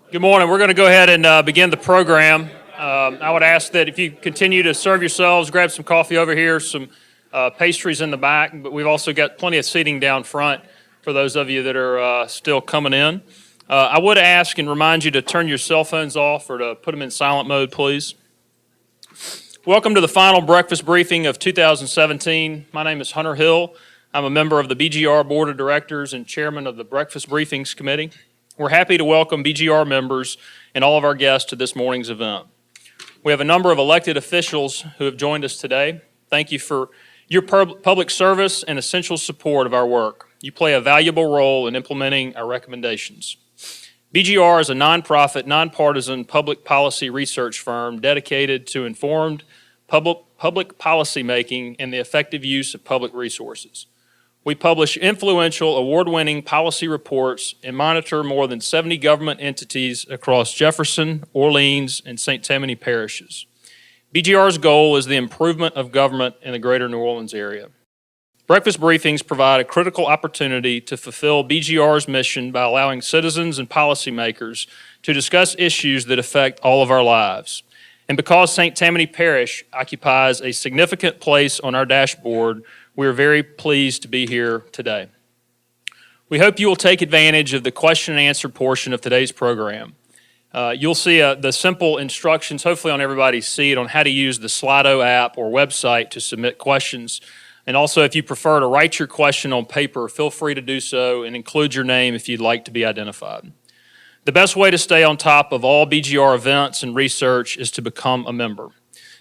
Good morning. We're going to go ahead and begin the program. I would ask that if you continue to serve yourselves, grab some coffee over here, some pastries in the back, but we've also got plenty of seating down front for those of you that are still coming in. I would ask and remind you to turn your cell phones off or to put them in silent mode, please. Welcome to the final breakfast briefing of 2017. My name is Hunter Hill. I'm a member of the BGR Board of Directors and chairman of the Breakfast Briefings Committee. We're happy to welcome BGR members and all of our guests to this morning's event. We have a number of elected officials who have joined us today. Thank you for your public service and essential support of our work. You play a valuable role in implementing our recommendations. BGR is a nonprofit, nonpartisan public policy research firm dedicated to informed public policy making and the effective use of public resources. We publish influential, award-winning policy reports and monitor more than 70 government entities across Jefferson, Orleans, and St. Tammany Parishes. BGR's goal is the improvement of government in the greater New Orleans area. Breakfast briefings provide a critical opportunity to fulfill BGR's mission by allowing citizens and policymakers to discuss issues that affect all of our lives. And because St. Tammany Parish occupies a significant place on our dashboard, we are very pleased to be here today. We hope you will take advantage of the question and answer portion of today's program. You'll see the simple instructions, hopefully on everybody's seat, on how to use the Slido app or website to submit questions. And also, if you prefer to write your question on paper, feel free to do so and include your name if you'd like to be identified. The best way to stay on top of all BGR events and research is to become a member.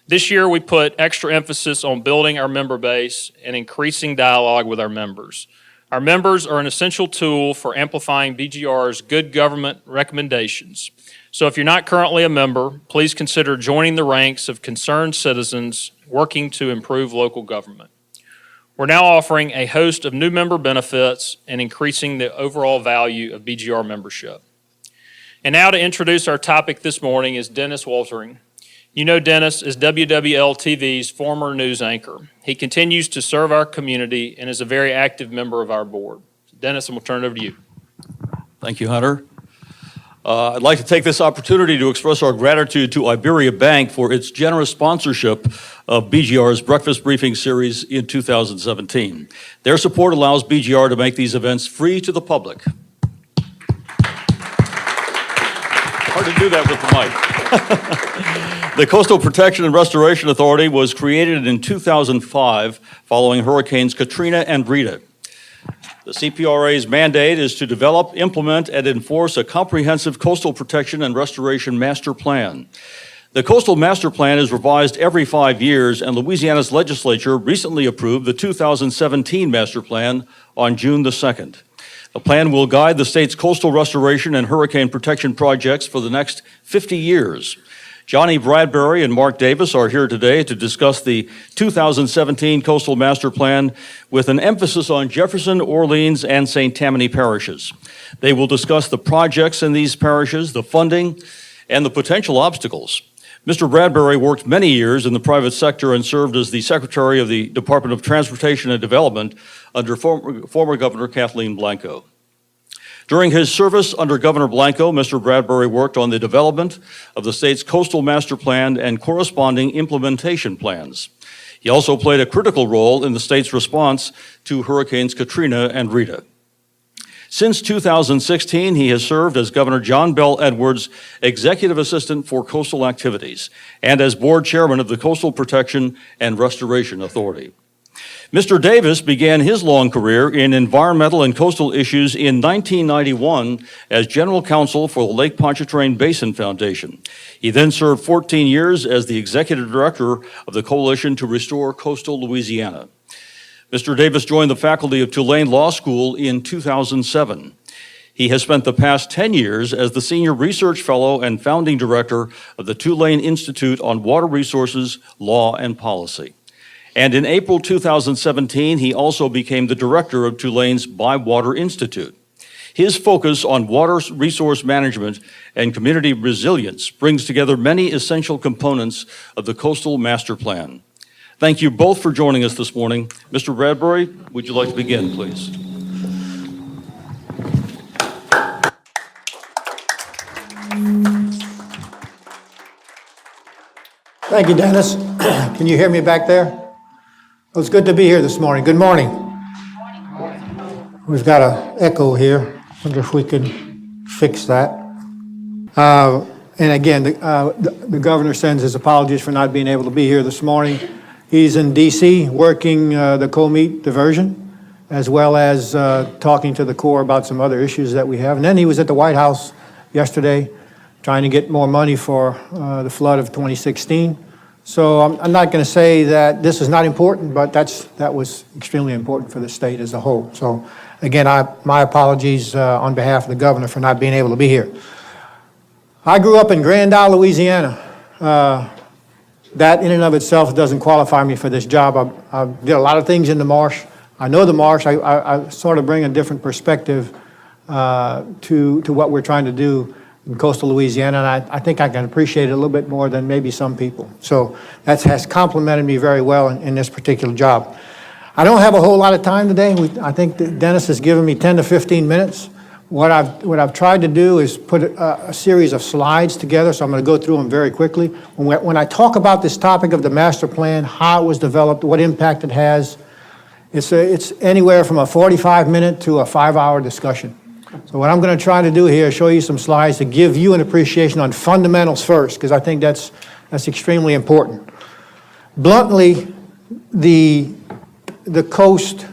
This year, we put extra emphasis on building our member base and increasing dialogue with our members. Our members are an essential tool for amplifying BGR's good government recommendations. So if you're not currently a member, please consider joining the ranks of concerned citizens working to improve local government. We're now offering a host of new member benefits and increasing the overall value of BGR membership. And now to introduce our topic this morning is Dennis Waltering. You know Dennis is WWL-TV's former news anchor. He continues to serve our community and is a very active member of our board. Dennis, I'm going to turn it over to you. Thank you, Hunter. I'd like to take this opportunity to express our gratitude to Iberia Bank for its generous sponsorship of BGR's Breakfast Briefing Series in 2017. Their support allows BGR to make these events free to the public. Hard to do that with the mic. The Coastal Protection and Restoration Authority was created in 2005 following Hurricanes Katrina and Rita. The CPRA's mandate is to develop, implement, and enforce a comprehensive coastal protection and restoration master plan. The Coastal Master Plan is revised every 5 years, and Louisiana's legislature recently approved the 2017 Master Plan on June the 2nd. The plan will guide the state's coastal restoration and hurricane protection projects for the next 50 years. Johnny Bradberry and Mark Davis are here today to discuss the 2017 Coastal Master Plan with an emphasis on Jefferson, Orleans, and St. Tammany parishes. They will discuss the projects in these parishes, the funding, and the potential obstacles. Mr. Bradberry worked many years in the private sector and served as the Secretary of the Department of Transportation and Development under former Governor Kathleen Blanco. During his service under Governor Blanco, Mr. Bradberry worked on the development of the state's Coastal Master Plan and corresponding implementation plans. He also played a critical role in the state's response to Hurricanes Katrina and Rita. Since 2016, he has served as Governor John Bell Edwards' Executive Assistant for Coastal Activities and as Board Chairman of the Coastal Protection and Restoration Authority. Mr. Davis began his long career in environmental and coastal issues in 1991 as General Counsel for the Lake Pontchartrain Basin Foundation. He then served 14 years as the Executive Director of the Coalition to Restore Coastal Louisiana. Mr. Davis joined the faculty of Tulane Law School in 2007. He has spent the past 10 years as the Senior Research Fellow and Founding Director of the Tulane Institute on Water Resources, Law, and Policy. And in April 2017, he also became the director of Tulane's ByWater Institute. His focus on water resource management and community resilience brings together many essential components of the Coastal Master Plan. Thank you both for joining us this morning. Mr. Bradberry, would you like to begin, please? Thank you, Dennis. Can you hear me back there? Well, it's good to be here this morning. Good morning. We've got an echo here. Wonder if we can fix that. And again, the governor sends his apologies for not being able to be here this morning. He's in D.C. working the co-meet diversion, as well as talking to the Corps about some other issues that we have. And then he was at the White House yesterday trying to get more money for the flood of 2016. So I'm not going to say that this is not important, but that was extremely important for the state as a whole. So again, my apologies on behalf of the governor for not being able to be here. I grew up in Grand Isle, Louisiana. That in and of itself doesn't qualify me for this job. I did a lot of things in the marsh. I know the marsh. I sort of bring a different perspective to what we're trying to do in coastal Louisiana, and I think I can appreciate it a little bit more than maybe some people. So that has complimented me very well in this particular job. I don't have a whole lot of time today. I think that Dennis has given me 10 to 15 minutes. What I've tried to do is put a series of slides together, so I'm going to go through them very quickly. When I talk about this topic of the master plan, how it was developed, what impact it has, it's anywhere from a 45-minute to a 5-hour discussion. So what I'm going to try to do here is show you some slides to give you an appreciation on fundamentals first, because I think that's extremely important. Bluntly, the coast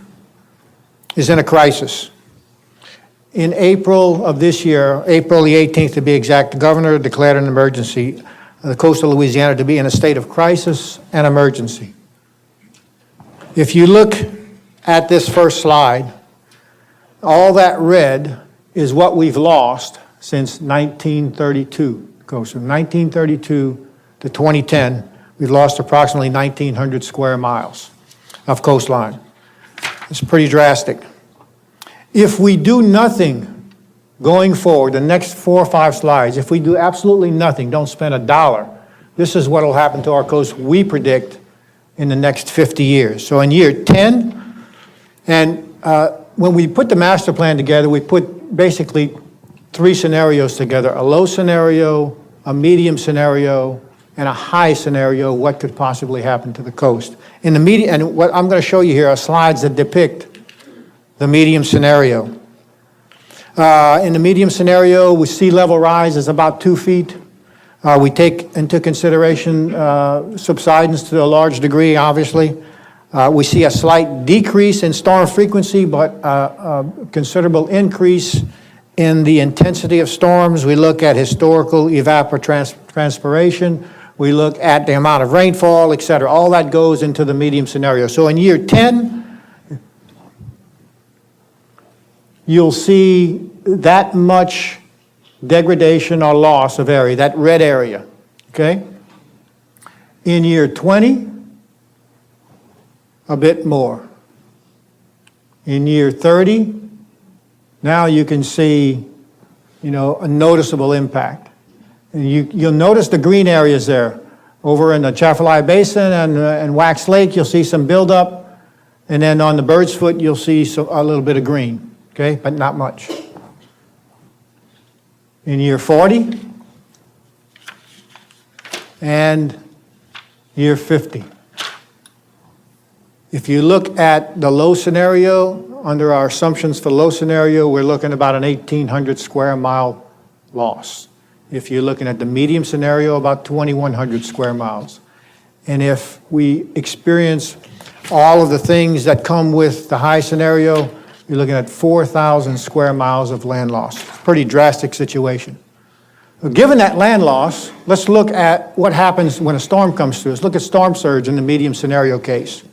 is in a crisis. In April of this year, April the 18th to be exact, the governor declared an emergency, the coastal Louisiana to be in a state of crisis and emergency. If you look at this first slide, all that red is what we've lost since 1932. It goes from 1932 to 2010. We've lost approximately 1,900 square miles of coastline. It's pretty drastic. If we do nothing going forward, the next 4 or 5 slides, if we do absolutely nothing, don't spend a dollar, this is what will happen to our coast, we predict, in the next 50 years. So in year 10, and when we put the master plan together, we put basically 3 scenarios together: a low scenario, a medium scenario, and a high scenario, what could possibly happen to the coast. In the medium, and what I'm going to show you here are slides that depict the medium scenario. In the medium scenario, we sea level rise is about 2 feet. We take into consideration subsidence to a large degree, obviously. We see a slight decrease in storm frequency, but a considerable increase in the intensity of storms. We look at historical evapotranspiration. We look at the amount of rainfall, et cetera. All that goes into the medium scenario. So in year 10, you'll see that much degradation or loss of area, that red area, okay? In year 20, a bit more. In year 30, now you can see, a noticeable impact. And you'll notice the green areas there. Over in the Chaffalay Basin and Wax Lake, you'll see some buildup. And then on the Bird's Foot, you'll see a little bit of green, okay, but not much. In year 40 and year 50. If you look at the low scenario, under our assumptions for low scenario, we're looking about an 1,800 square mile loss. If you're looking at the medium scenario, about 2,100 square miles. And if we experience all of the things that come with the high scenario, you're looking at 4,000 square miles of land loss. Pretty drastic situation. Given that land loss, let's look at what happens when a storm comes through. Let's look at storm surge in the medium scenario case.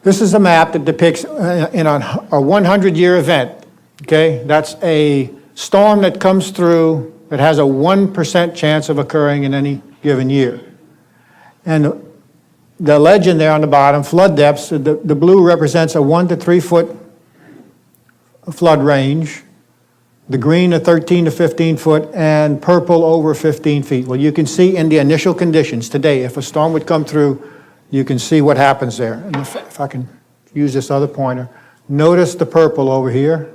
This is a map that depicts in a 100-year event, okay? That's a storm that comes through that has a 1% chance of occurring in any given year. And the legend there on the bottom, flood depths, the blue represents a 1 to 3 foot flood range, the green a 13 to 15 foot, and purple over 15 feet. Well, you can see in the initial conditions today, if a storm would come through, you can see what happens there. And if I can use this other pointer, notice the purple over here.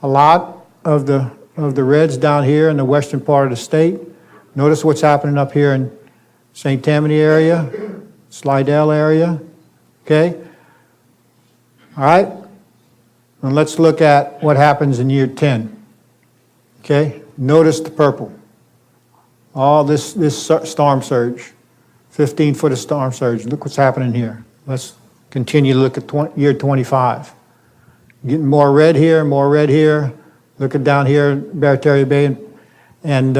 A lot of the reds down here in the western part of the state. Notice what's happening up here in St. Tammany area, Slidell area, okay? All right? And let's look at what happens in year 10, okay? Notice the purple. All this storm surge, 15 foot of storm surge. Look what's happening here. Let's continue to look at year 25. Getting more red here, more red here. Look at down here, Barataria Bay and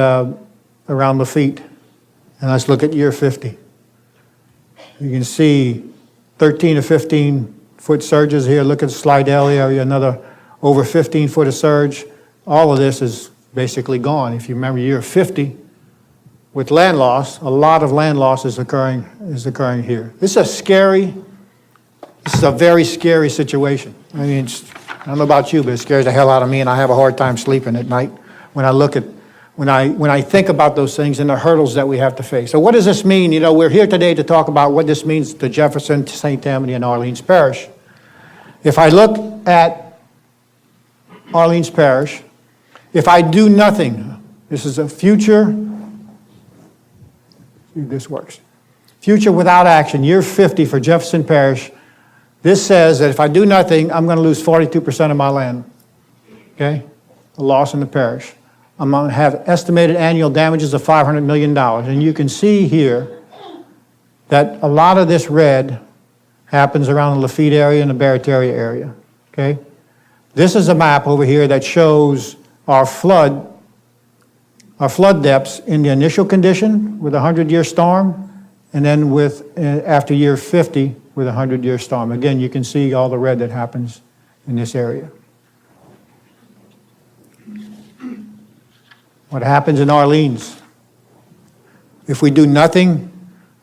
around Lafitte. And let's look at year 50. You can see 13 to 15 foot surges here. Look at the Slidell area, another over 15 foot of surge. All of this is basically gone. If you remember year 50, with land loss, a lot of land loss is occurring here. This is a very scary situation. I mean, I don't know about you, but it scares the hell out of me, and I have a hard time sleeping at night when I think about those things and the hurdles that we have to face. So what does this mean? You know, we're here today to talk about what this means to Jefferson, to St. Tammany, and Orleans Parish. If I look at Orleans Parish, if I do nothing, this is a future, see if this works, future without action, year 50 for Jefferson Parish. This says that if I do nothing, I'm going to lose 42% of my land, okay? A loss in the parish. I'm going to have estimated annual damages of $500 million. And you can see here that a lot of this red happens around the Lafitte area and the Barataria area, okay? This is a map over here that shows our flood depths in the initial condition with a 100-year storm, and then with after year 50 with a 100-year storm. Again, you can see all the red that happens in this area. What happens in Orleans? If we do nothing,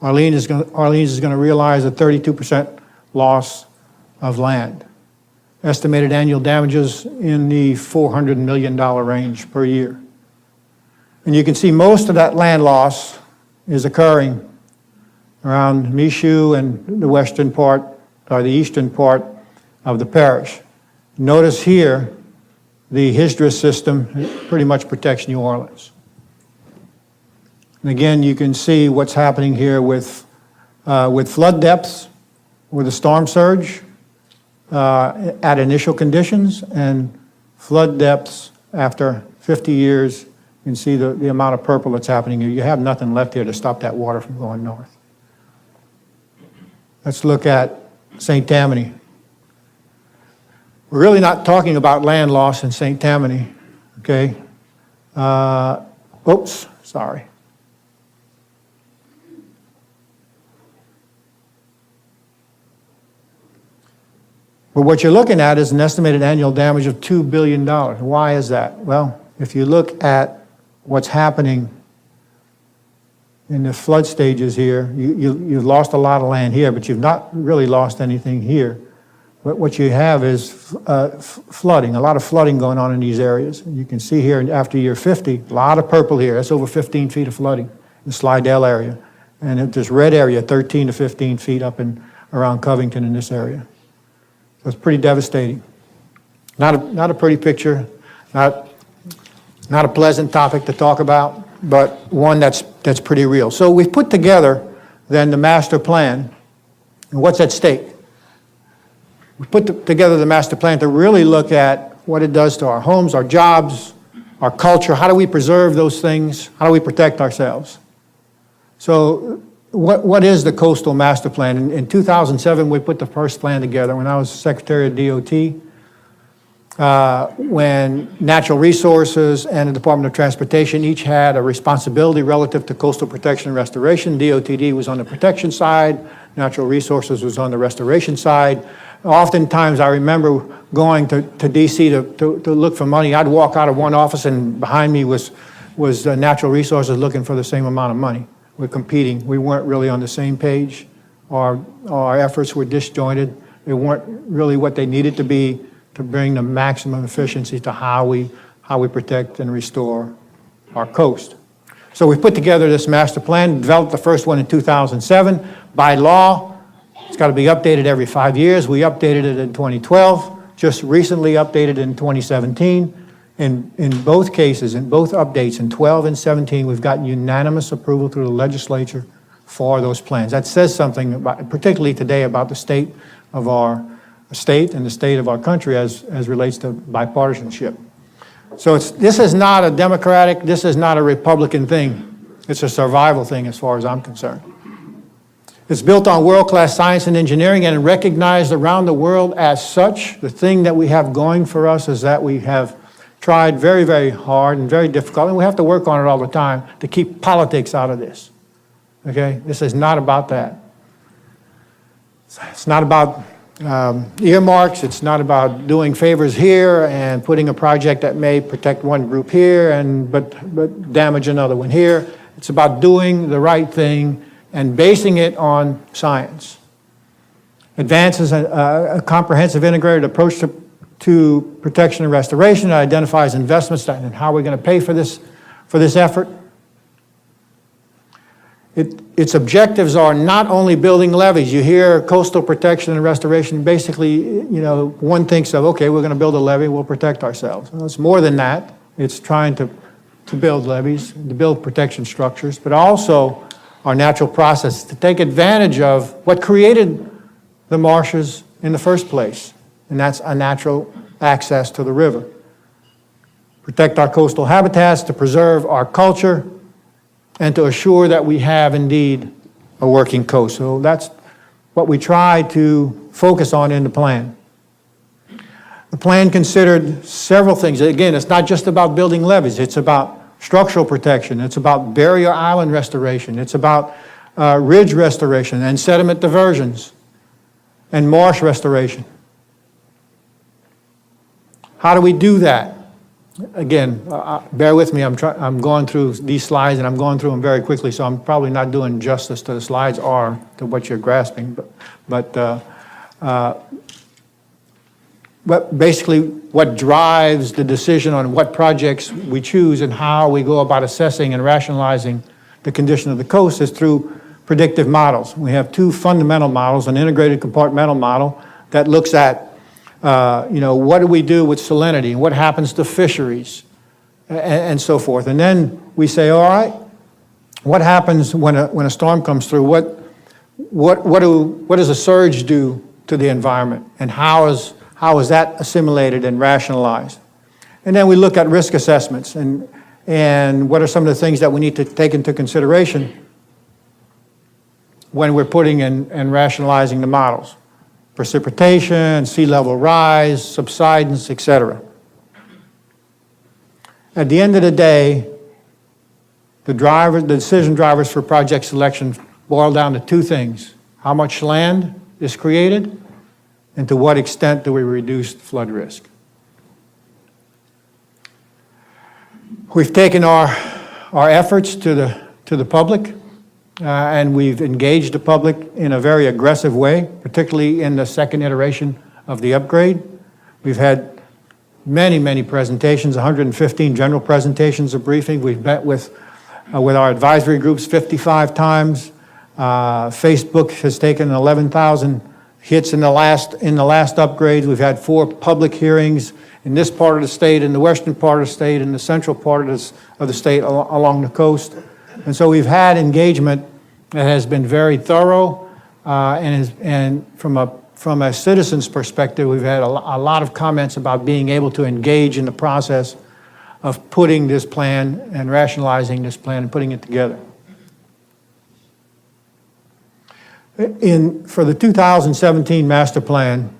Orleans is going to realize a 32% loss of land. Estimated annual damages in the $400 million range per year. And you can see most of that land loss is occurring around Michoud and the western part, or the eastern part of the parish. Notice here, the Hydra system pretty much protects New Orleans. And again, you can see what's happening here with flood depths, with a storm surge at initial conditions, and flood depths after 50 years. You can see the amount of purple that's happening here. You have nothing left here to stop that water from going north. Let's look at St. Tammany. We're really not talking about land loss in St. Tammany, okay? Oops, sorry. But what you're looking at is an estimated annual damage of $2 billion. Why is that? Well, if you look at what's happening in the flood stages here, you've lost a lot of land here, but you've not really lost anything here. But what you have is flooding, a lot of flooding going on in these areas. You can see here after year 50, a lot of purple here. That's over 15 feet of flooding in the Slidell area. And this red area, 13 to 15 feet up and around Covington in this area. So it's pretty devastating. Not a pretty picture, not a pleasant topic to talk about, but one that's pretty real. So we've put together then the master plan, and what's at stake. We put together the master plan to really look at what it does to our homes, our jobs, our culture. How do we preserve those things? How do we protect ourselves? So what is the coastal master plan? In 2007, we put the first plan together when I was Secretary of DOT. When Natural Resources and the Department of Transportation each had a responsibility relative to coastal protection and restoration. DOTD was on the protection side, Natural Resources was on the restoration side. Oftentimes I remember going to DC to look for money. I'd walk out of one office and behind me was Natural Resources looking for the same amount of money. We're competing. We weren't really on the same page. Our efforts were disjointed. They weren't really what they needed to be to bring the maximum efficiency to how we protect and restore our coast. So we put together this master plan, developed the first one in 2007. By law, it's got to be updated every 5 years. We updated it in 2012, just recently updated in 2017. In both cases, in both updates, in 12 and 17, we've gotten unanimous approval through the legislature for those plans. That says something, about, particularly today, about the state of our state and the state of our country as relates to bipartisanship. So this is not a Democratic, this is not a Republican thing. It's a survival thing as far as I'm concerned. It's built on world-class science and engineering and recognized around the world as such. The thing that we have going for us is that we have tried very, very hard and very difficult, and we have to work on it all the time to keep politics out of this. Okay? This is not about that. It's not about earmarks. It's not about doing favors here and putting a project that may protect one group here but damage another one here. It's about doing the right thing and basing it on science. Advances a comprehensive integrated approach to protection and restoration. It identifies investments and how we're going to pay for this effort. Its objectives are not only building levees. You hear coastal protection and restoration, basically, one thinks of, okay, we're going to build a levee, we'll protect ourselves. Well, it's more than that. It's trying to build levees, to build protection structures, but also our natural process to take advantage of what created the marshes in the first place, and that's a natural access to the river. Protect our coastal habitats, to preserve our culture, and to assure that we have indeed a working coast. So that's what we try to focus on in the plan. The plan considered several things. Again, it's not just about building levees. It's about structural protection. It's about barrier island restoration. It's about ridge restoration and sediment diversions and marsh restoration. How do we do that? Again, bear with me, I'm going through these slides and I'm going through them very quickly, so I'm probably not doing justice to the slides or to what you're grasping. But basically what drives the decision on what projects we choose and how we go about assessing and rationalizing the condition of the coast is through predictive models. We have two fundamental models, an integrated compartmental model that looks at what do we do with salinity and what happens to fisheries and so forth. And then we say, all right, what happens when a storm comes through? What does a surge do to the environment? And how is that assimilated and rationalized? And then we look at risk assessments and what are some of the things that we need to take into consideration when we're putting in and rationalizing the models. Precipitation, sea level rise, subsidence, etc. At the end of the day, the decision drivers for project selection boil down to two things. How much land is created, and to what extent do we reduce flood risk? We've taken our efforts to the public, and we've engaged the public in a very aggressive way, particularly in the second iteration of the upgrade. We've had many, many presentations, 115 general presentations of briefing. We've met with our advisory groups 55 times. Facebook has taken 11,000 hits in the last upgrades. We've had 4 public hearings in this part of the state, in the western part of the state, in the central part of the state along the coast. And so we've had engagement that has been very thorough, and from a citizen's perspective, we've had a lot of comments about being able to engage in the process of putting this plan and rationalizing this plan and putting it together. For the 2017 master plan,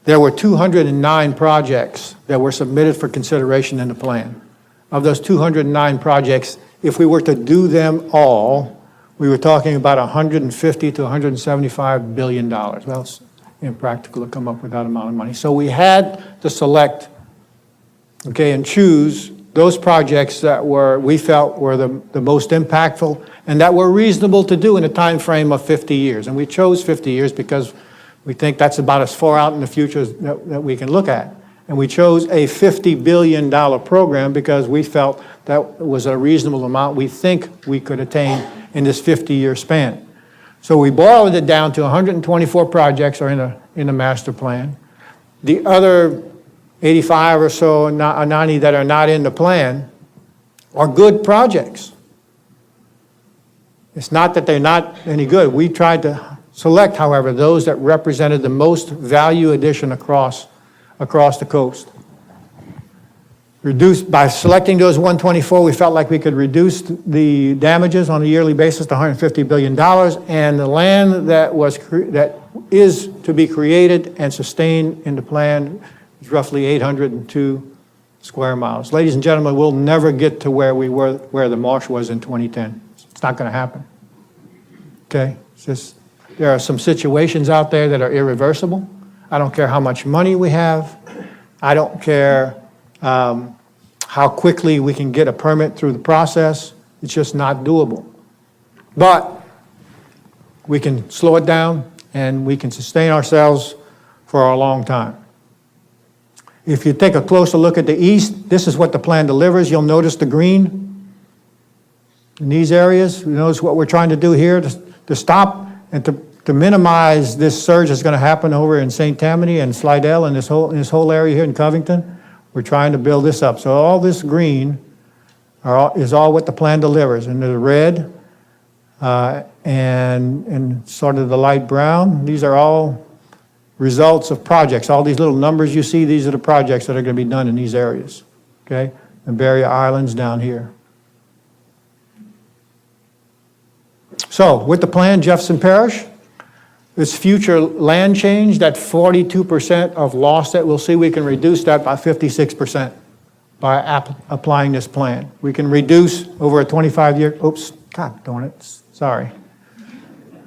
there were 209 projects that were submitted for consideration in the plan. Of those 209 projects, if we were to do them all, we were talking about $150 to $175 billion. Well, it's impractical to come up with that amount of money. So we had to select, and choose those projects that we felt were the most impactful and that were reasonable to do in a time frame of 50 years. And we chose 50 years because we think that's about as far out in the future that we can look at. And we chose a $50 billion program because we felt that was a reasonable amount we think we could attain in this 50-year span. So we boiled it down to 124 projects are in the master plan. The other 85 or so, 90 that are not in the plan are good projects. It's not that they're not any good. We tried to select, however, those that represented the most value addition across the coast. By selecting those 124, we felt like we could reduce the damages on a yearly basis to $150 billion, and the land that is to be created and sustained in the plan is roughly 802 square miles. Ladies and gentlemen, we'll never get to where the marsh was in 2010. It's not going to happen. Okay? There are some situations out there that are irreversible. I don't care how much money we have. I don't care how quickly we can get a permit through the process. It's just not doable. But we can slow it down and we can sustain ourselves for a long time. If you take a closer look at the east, this is what the plan delivers. You'll notice the green in these areas. You notice what we're trying to do here to stop and to minimize this surge that's going to happen over in St. Tammany and Slidell and this whole area here in Covington. We're trying to build this up. So all this green is all what the plan delivers. And the red and sort of the light brown, these are all results of projects. All these little numbers you see, these are the projects that are going to be done in these areas. Okay? And barrier islands down here. So with the plan, Jefferson Parish, this future land change, that 42% of loss that we'll see, we can reduce that by 56% by applying this plan. We can reduce over a 25-year, oops, God darn it, sorry,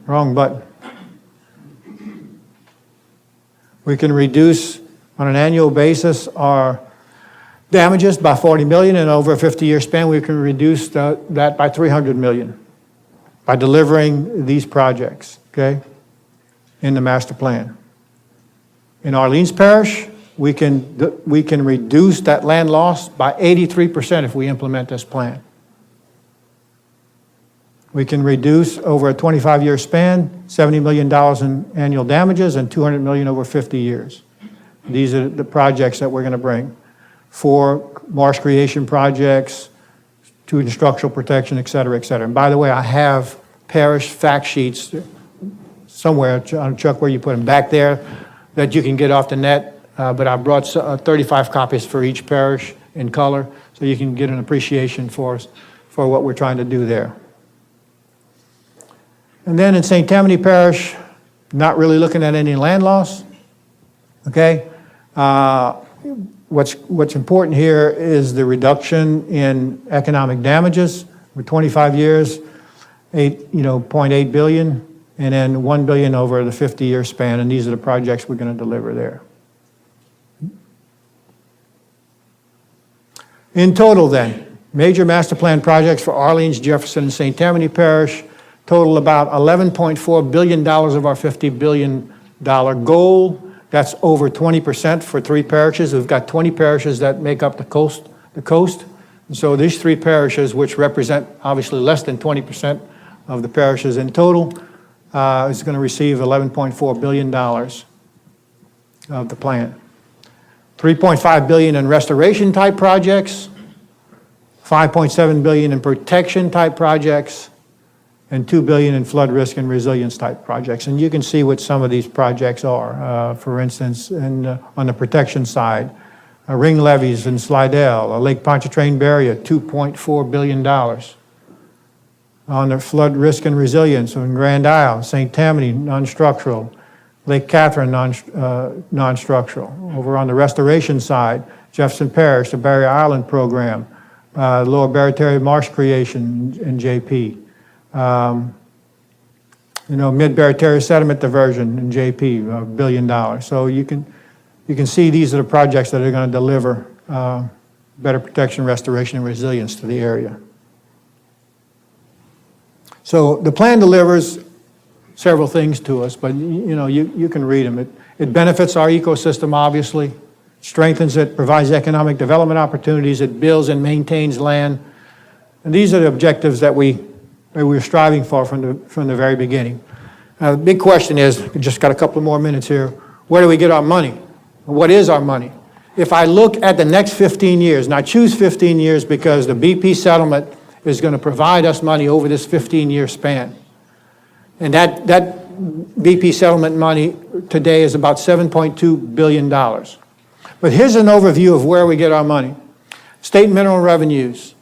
wrong button. We can reduce on an annual basis our damages by $40 million, and over a 50-year span, we can reduce that by $300 million by delivering these projects, okay? In the master plan. In Orleans Parish, we can reduce that land loss by 83% if we implement this plan. We can reduce over a 25-year span, $70 million in annual damages and $200 million over 50 years. These are the projects that we're going to bring. 4 marsh creation projects, 2 structural protection, et cetera, et cetera. And by the way, I have parish fact sheets somewhere, Chuck, where you put them back there, that you can get off the net. But I brought 35 copies for each parish in color, so you can get an appreciation for what we're trying to do there. And then in St. Tammany Parish, not really looking at any land loss. Okay? What's important here is the reduction in economic damages. For 25 years, $0.8 billion. And then $1 billion over the 50-year span, and these are the projects we're going to deliver there. In total then, major master plan projects for Orleans, Jefferson, and St. Tammany Parish total about $11.4 billion of our $50 billion goal. That's over 20% for 3 parishes. We've got 20 parishes that make up the coast. And so these 3 parishes, which represent obviously less than 20% of the parishes in total, is going to receive $11.4 billion of the plan. $3.5 billion in restoration type projects, $5.7 billion in protection type projects, and $2 billion in flood risk and resilience type projects. And you can see what some of these projects are. For instance, on the protection side, ring levees in Slidell, Lake Pontchartrain barrier, $2.4 billion. On the flood risk and resilience in Grand Isle, St. Tammany, non-structural. Lake Catherine, non-structural. Over on the restoration side, Jefferson Parish, the Barrier Island program, Lower Barataria Marsh creation in JP. Mid-Barataria sediment diversion in JP, $1 billion. So you can see these are the projects that are going to deliver better protection, restoration, and resilience to the area. So the plan delivers several things to us, but you can read them. It benefits our ecosystem, obviously, strengthens it, provides economic development opportunities, it builds and maintains land. And these are the objectives that we're striving for from the very beginning. Now, the big question is, we just got a couple more minutes here, where do we get our money? What is our money? If I look at the next 15 years, and I choose 15 years because the BP settlement is going to provide us money over this 15-year span. And that BP settlement money today is about $7.2 billion. But here's an overview of where we get our money. State mineral revenues.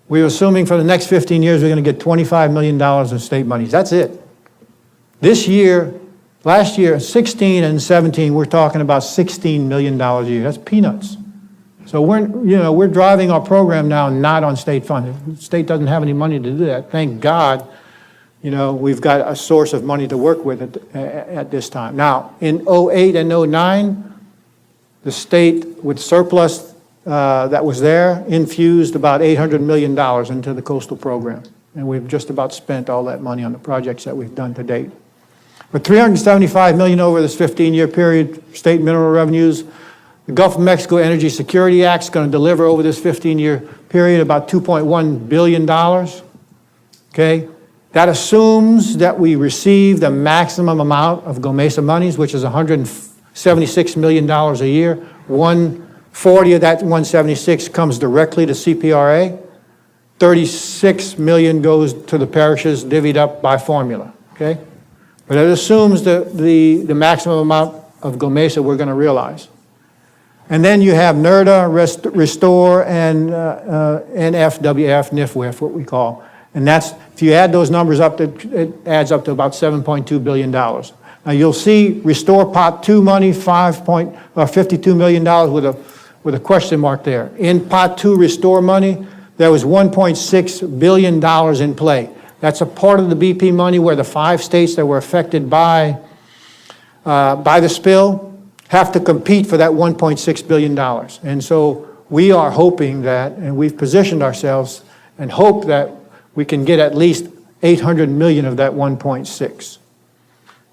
We're assuming for the next 15 years we're going to get $25 million in state monies. That's it. This year, last year, 16 and 17, we're talking about $16 million a year. That's peanuts. So we're driving our program now not on state funding. The state doesn't have any money to do that. Thank God, we've got a source of money to work with at this time. Now, in 08 and 09, the state with surplus that was there infused about $800 million into the coastal program. And we've just about spent all that money on the projects that we've done to date. But $375 million over this 15-year period, state mineral revenues. The Gulf of Mexico Energy Security Act is going to deliver over this 15-year period about $2.1 billion. Okay? That assumes that we receive the maximum amount of GOMESA monies, which is $176 million a year. 140 of that 176 comes directly to CPRA. 36 million goes to the parishes divvied up by formula. Okay? But it assumes the maximum amount of GOMESA we're going to realize. And then you have NERDA, Restore, and NFWF, NIFWF, what we call. And that's, if you add those numbers up, it adds up to about $7.2 billion. Now you'll see Restore Pot 2 money, $52 million with a question mark there. In Pot 2 Restore money, there was $1.6 billion in play. That's a part of the BP money where the 5 states that were affected by the spill have to compete for that $1.6 billion. And so we are hoping that, and we've positioned ourselves and hope that we can get at least $800 million of that 1.6.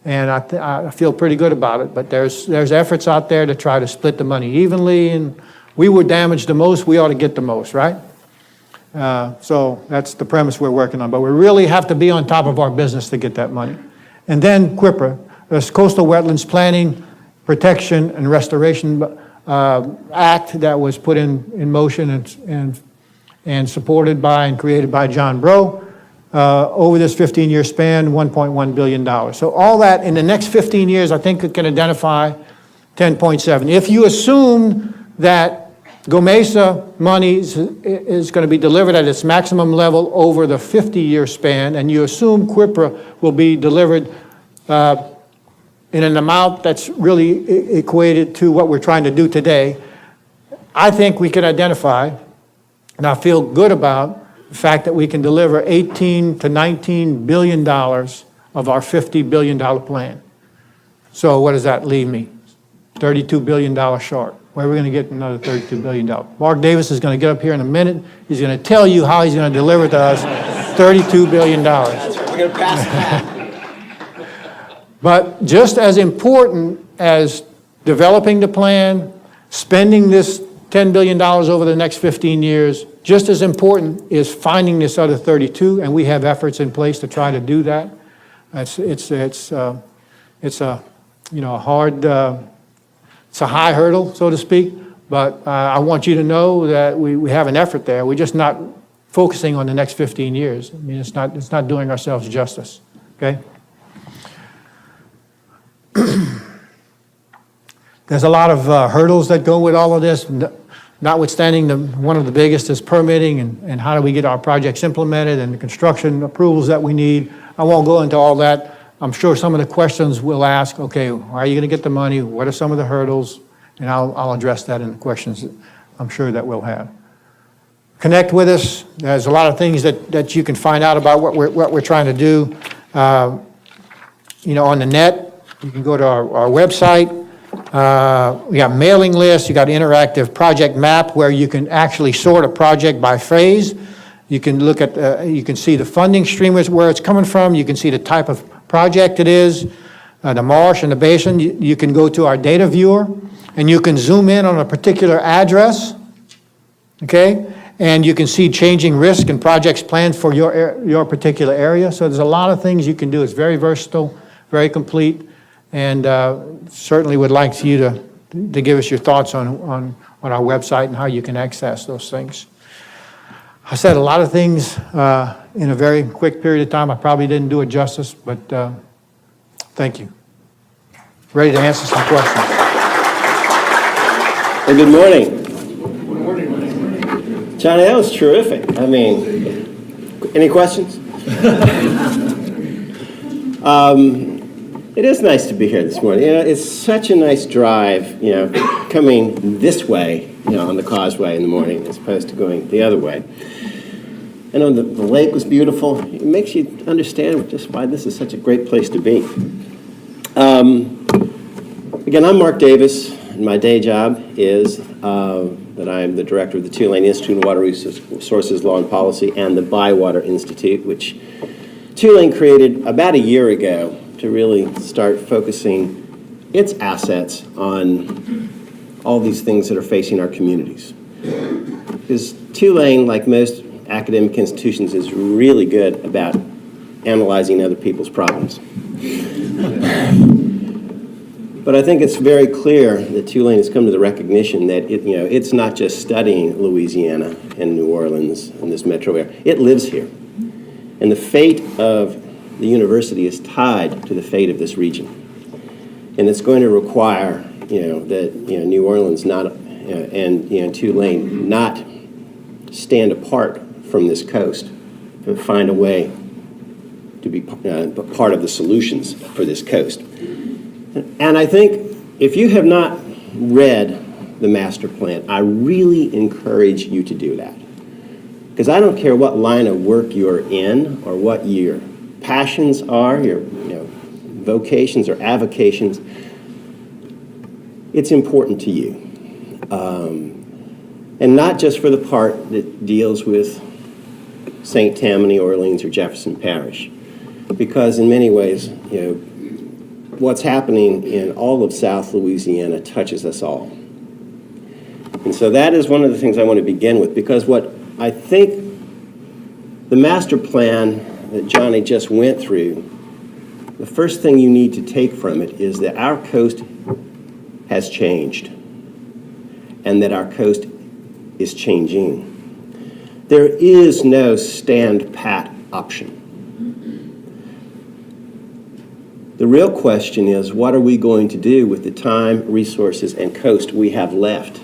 And I feel pretty good about it, but there's efforts out there to try to split the money evenly, and we were damaged the most, we ought to get the most, right? So that's the premise we're working on, but we really have to be on top of our business to get that money. And then CWIPRA, this Coastal Wetlands Planning, Protection and Restoration Act that was put in motion and supported by and created by John Breaux. Over this 15-year span, $1.1 billion. So all that in the next 15 years, I think it can identify 10.7. If you assume that GOMESA money is going to be delivered at its maximum level over the 50-year span, and you assume CWIPRA will be delivered in an amount that's really equated to what we're trying to do today, I think we can identify, and I feel good about, the fact that we can deliver $18 to $19 billion of our $50 billion plan. So what does that leave me? $32 billion short. Where are we going to get another $32 billion? Mark Davis is going to get up here in a minute. He's going to tell you how he's going to deliver to us $32 billion. That's right. We're going to pass that. But just as important as developing the plan, spending this $10 billion over the next 15 years, just as important is finding this other 32, and we have efforts in place to try to do that. It's a high hurdle, so to speak, but I want you to know that we have an effort there. We're just not focusing on the next 15 years. I mean, it's not doing ourselves justice, okay? There's a lot of hurdles that go with all of this, notwithstanding one of the biggest is permitting and how do we get our projects implemented and the construction approvals that we need. I won't go into all that. I'm sure some of the questions we'll ask, okay, how are you going to get the money? What are some of the hurdles? And I'll address that in the questions that I'm sure that we'll have. Connect with us. There's a lot of things that you can find out about what we're trying to do. On the net, you can go to our website. We got mailing lists. You got interactive project map where you can actually sort a project by phase. You can look at, you can see the funding stream where it's coming from. You can see the type of project it is, the marsh and the basin. You can go to our data viewer and you can zoom in on a particular address, okay? And you can see changing risk and projects planned for your particular area. So there's a lot of things you can do. It's very versatile, very complete, and certainly would like you to to give us your thoughts on our website and how you can access those things. I said a lot of things in a very quick period of time. I probably didn't do it justice, but thank you. Ready to answer some questions. Well, good morning. Johnny, that was terrific. I mean, any questions? It is nice to be here this morning. It's such a nice drive, coming this way, on the causeway in the morning as opposed to going the other way. I know the lake was beautiful. It makes you understand just why this is such a great place to be. Again, I'm Mark Davis, and my day job is that I'm the director of the Tulane Institute of Water Resources, Law and Policy, and the ByWater Institute, which Tulane created about a year ago to really start focusing its assets on all these things that are facing our communities. Because Tulane, like most academic institutions, is really good about analyzing other people's problems. But I think it's very clear that Tulane has come to the recognition that it's not just studying Louisiana and New Orleans and this metro area. It lives here. And the fate of the university is tied to the fate of this region. And it's going to require, that New Orleans and Tulane not stand apart from this coast, but find a way to be part of the solutions for this coast. And I think if you have not read the master plan, I really encourage you to do that. Because I don't care what line of work you're in or what your passions are, your vocations or avocations, it's important to you. And not just for the part that deals with St. Tammany, Orleans, or Jefferson Parish. Because in many ways, what's happening in all of South Louisiana touches us all. And so that is one of the things I want to begin with, because what I think the master plan that Johnny just went through, the first thing you need to take from it is that our coast has changed and that our coast is changing. There is no stand-pat option. The real question is, what are we going to do with the time, resources, and coast we have left?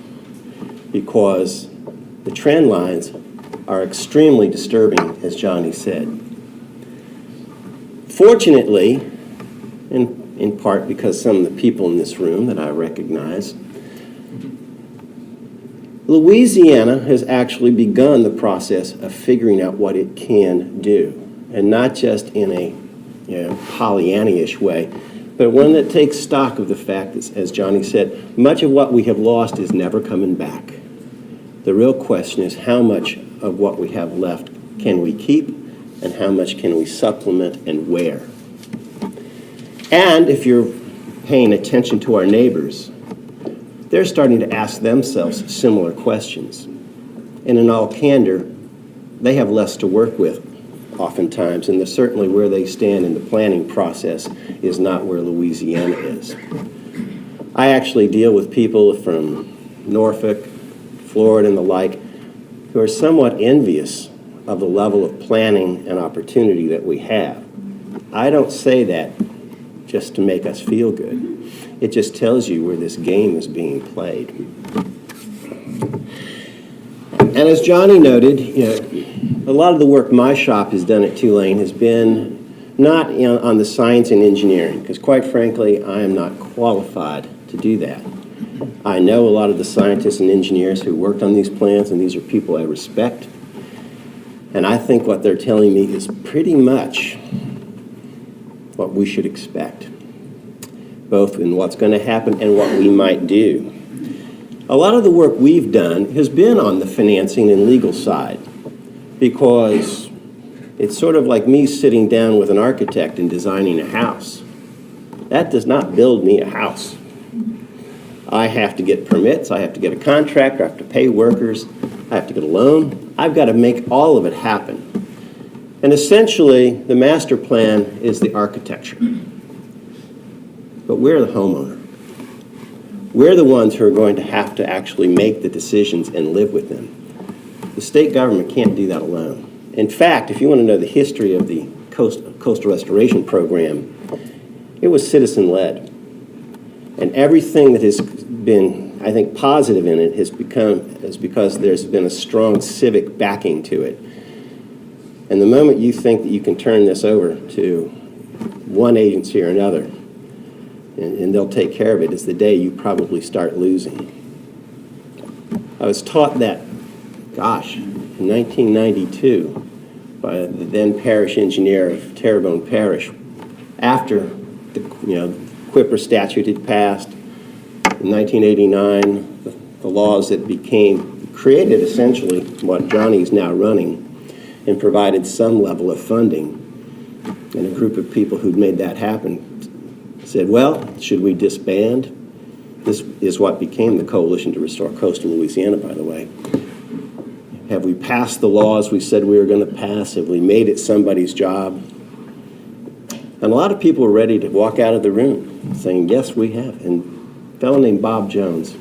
Because the trend lines are extremely disturbing, as Johnny said. Fortunately, in part because some of the people in this room that I recognize, Louisiana has actually begun the process of figuring out what it can do, and not just in a Pollyanna-ish way, but one that takes stock of the fact that, as Johnny said, much of what we have lost is never coming back. The real question is how much of what we have left can we keep and how much can we supplement and where. And if you're paying attention to our neighbors, they're starting to ask themselves similar questions. And in all candor, they have less to work with oftentimes, and certainly where they stand in the planning process is not where Louisiana is. I actually deal with people from Norfolk, Florida, and the like, who are somewhat envious of the level of planning and opportunity that we have. I don't say that just to make us feel good. It just tells you where this game is being played. And as Johnny noted, a lot of the work my shop has done at Tulane has been not on the science and engineering, because quite frankly, I am not qualified to do that. I know a lot of the scientists and engineers who worked on these plans, and these are people I respect. And I think what they're telling me is pretty much what we should expect, both in what's going to happen and what we might do. A lot of the work we've done has been on the financing and legal side, because it's sort of like me sitting down with an architect and designing a house. That does not build me a house. I have to get permits, I have to get a contractor, I have to pay workers, I have to get a loan. I've got to make all of it happen. And essentially, the master plan is the architecture. But we're the homeowner. We're the ones who are going to have to actually make the decisions and live with them. The state government can't do that alone. In fact, if you want to know the history of the coastal restoration program, it was citizen-led. And everything that has been, I think, positive in it is because there's been a strong civic backing to it. And the moment you think that you can turn this over to one agency or another, and they'll take care of it, is the day you probably start losing. I was taught that, gosh, in 1992 by the then parish engineer of Terrebonne Parish, after the Quipper statute had passed in 1989, the laws that created essentially what Johnny's now running and provided some level of funding. And a group of people who'd made that happen said, well, should we disband? This is what became the Coalition to Restore Coastal Louisiana, by the way. Have we passed the laws we said we were going to pass? Have we made it somebody's job? And a lot of people were ready to walk out of the room saying, yes, we have. And a fellow named Bob Jones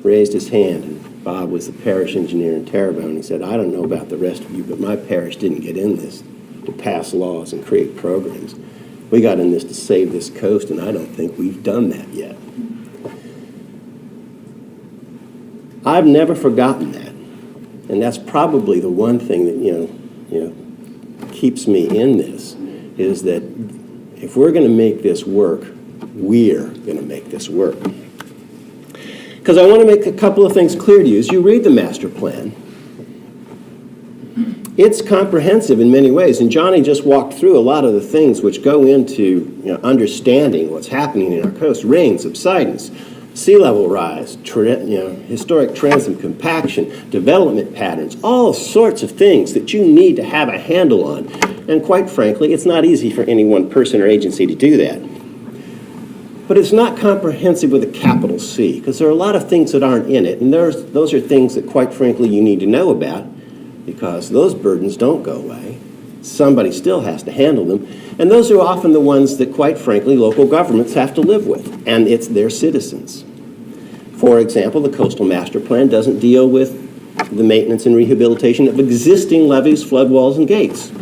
raised his hand, and Bob was the parish engineer in Terrebonne. He said, I don't know about the rest of you, but my parish didn't get in this to pass laws and create programs. We got in this to save this coast, and I don't think we've done that yet. I've never forgotten that. And that's probably the one thing that, keeps me in this, is that if we're going to make this work, we're going to make this work. Because I want to make a couple of things clear to you. As you read the master plan, it's comprehensive in many ways, and Johnny just walked through a lot of the things which go into understanding what's happening in our coast: rain, subsidence, sea level rise, historic trends and compaction, development patterns, all sorts of things that you need to have a handle on. And quite frankly, it's not easy for any one person or agency to do that. But it's not comprehensive with a capital C, because there are a lot of things that aren't in it, and those are things that, quite frankly, you need to know about, because those burdens don't go away. Somebody still has to handle them, and those are often the ones that, quite frankly, local governments have to live with, and it's their citizens. For example, the Coastal Master Plan doesn't deal with the maintenance and rehabilitation of existing levees, floodwalls, and gates.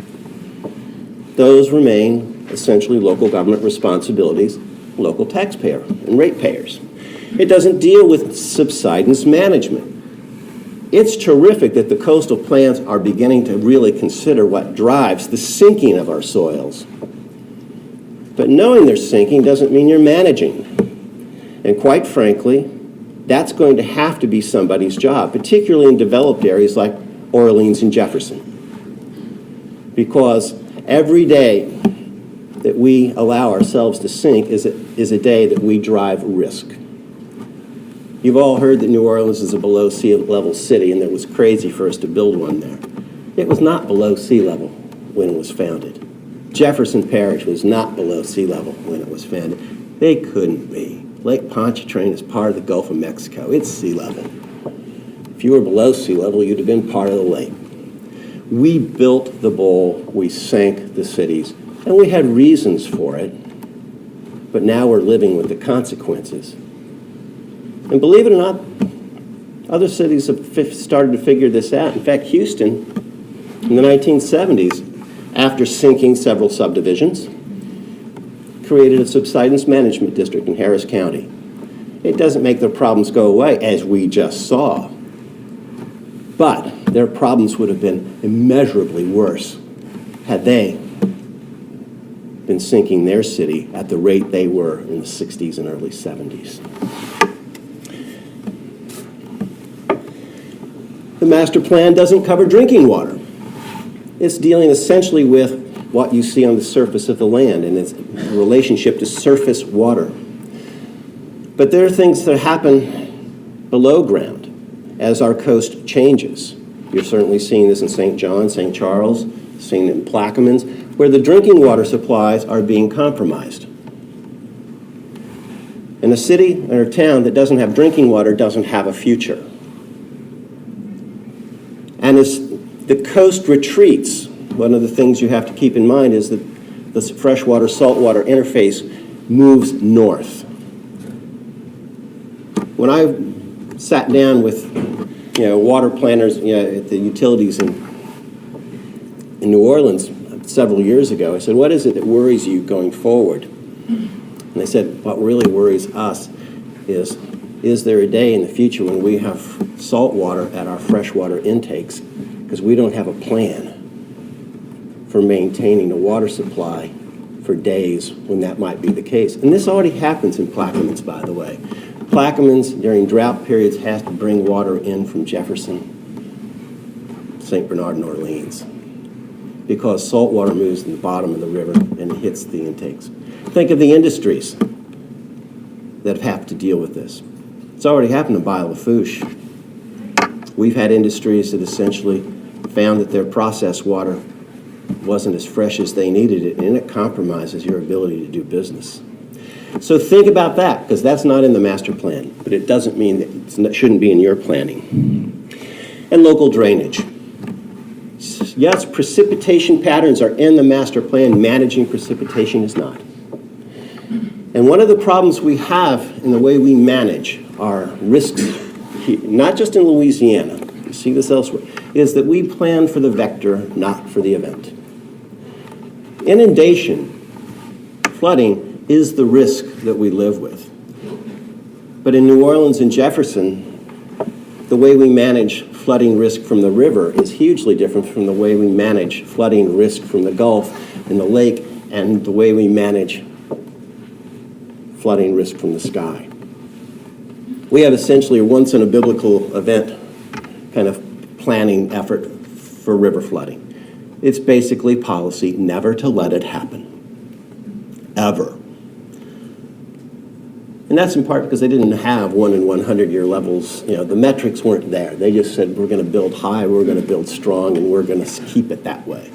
Those remain essentially local government responsibilities, local taxpayer and ratepayers. It doesn't deal with subsidence management. It's terrific that the coastal plans are beginning to really consider what drives the sinking of our soils. But knowing they're sinking doesn't mean you're managing. And quite frankly, that's going to have to be somebody's job, particularly in developed areas like Orleans and Jefferson. Because every day that we allow ourselves to sink is a day that we drive risk. You've all heard that New Orleans is a below sea level city, and it was crazy for us to build one there. It was not below sea level when it was founded. Jefferson Parish was not below sea level when it was founded. They couldn't be. Lake Pontchartrain is part of the Gulf of Mexico. It's sea level. If you were below sea level, you'd have been part of the lake. We built the bowl, we sank the cities, and we had reasons for it, but now we're living with the consequences. And believe it or not, other cities have started to figure this out. In fact, Houston, in the 1970s, after sinking several subdivisions, created a subsidence management district in Harris County. It doesn't make their problems go away, as we just saw, but their problems would have been immeasurably worse had they been sinking their city at the rate they were in the 60s and early 70s. The master plan doesn't cover drinking water. It's dealing essentially with what you see on the surface of the land and its relationship to surface water. But there are things that happen below ground as our coast changes. You're certainly seeing this in St. John, St. Charles, seeing it in Plaquemines, where the drinking water supplies are being compromised. And a city or a town that doesn't have drinking water doesn't have a future. And as the coast retreats, one of the things you have to keep in mind is that the freshwater-saltwater interface moves north. when I sat down with, water planners, at the utilities in New Orleans several years ago, I said, what is it that worries you going forward? And they said, what really worries us is there a day in the future when we have salt water at our freshwater intakes because we don't have a plan for maintaining a water supply for days when that might be the case. And this already happens in Plaquemines, by the way. Plaquemines, during drought periods, has to bring water in from Jefferson, St. Bernard, and Orleans, because salt water moves in the bottom of the river and it hits the intakes. Think of the industries that have to deal with this. It's already happened to Baie-Lafourche. We've had industries that essentially found that their processed water wasn't as fresh as they needed it, and it compromises your ability to do business. So think about that, because that's not in the master plan, but it doesn't mean that it shouldn't be in your planning. And local drainage. Yes, precipitation patterns are in the master plan. Managing precipitation is not. And one of the problems we have in the way we manage our risks, not just in Louisiana, you see this elsewhere, is that we plan for the vector, not for the event. Inundation, flooding, is the risk that we live with. But in New Orleans and Jefferson, the way we manage flooding risk from the river is hugely different from the way we manage flooding risk from the Gulf and the lake, and the way we manage flooding risk from the sky. We have essentially a once-in-a-biblical event kind of planning effort for river flooding. It's basically policy never to let it happen, ever. And that's in part because they didn't have 1 in 100-year levels. The metrics weren't there. They just said, we're going to build high, we're going to build strong, and we're going to keep it that way.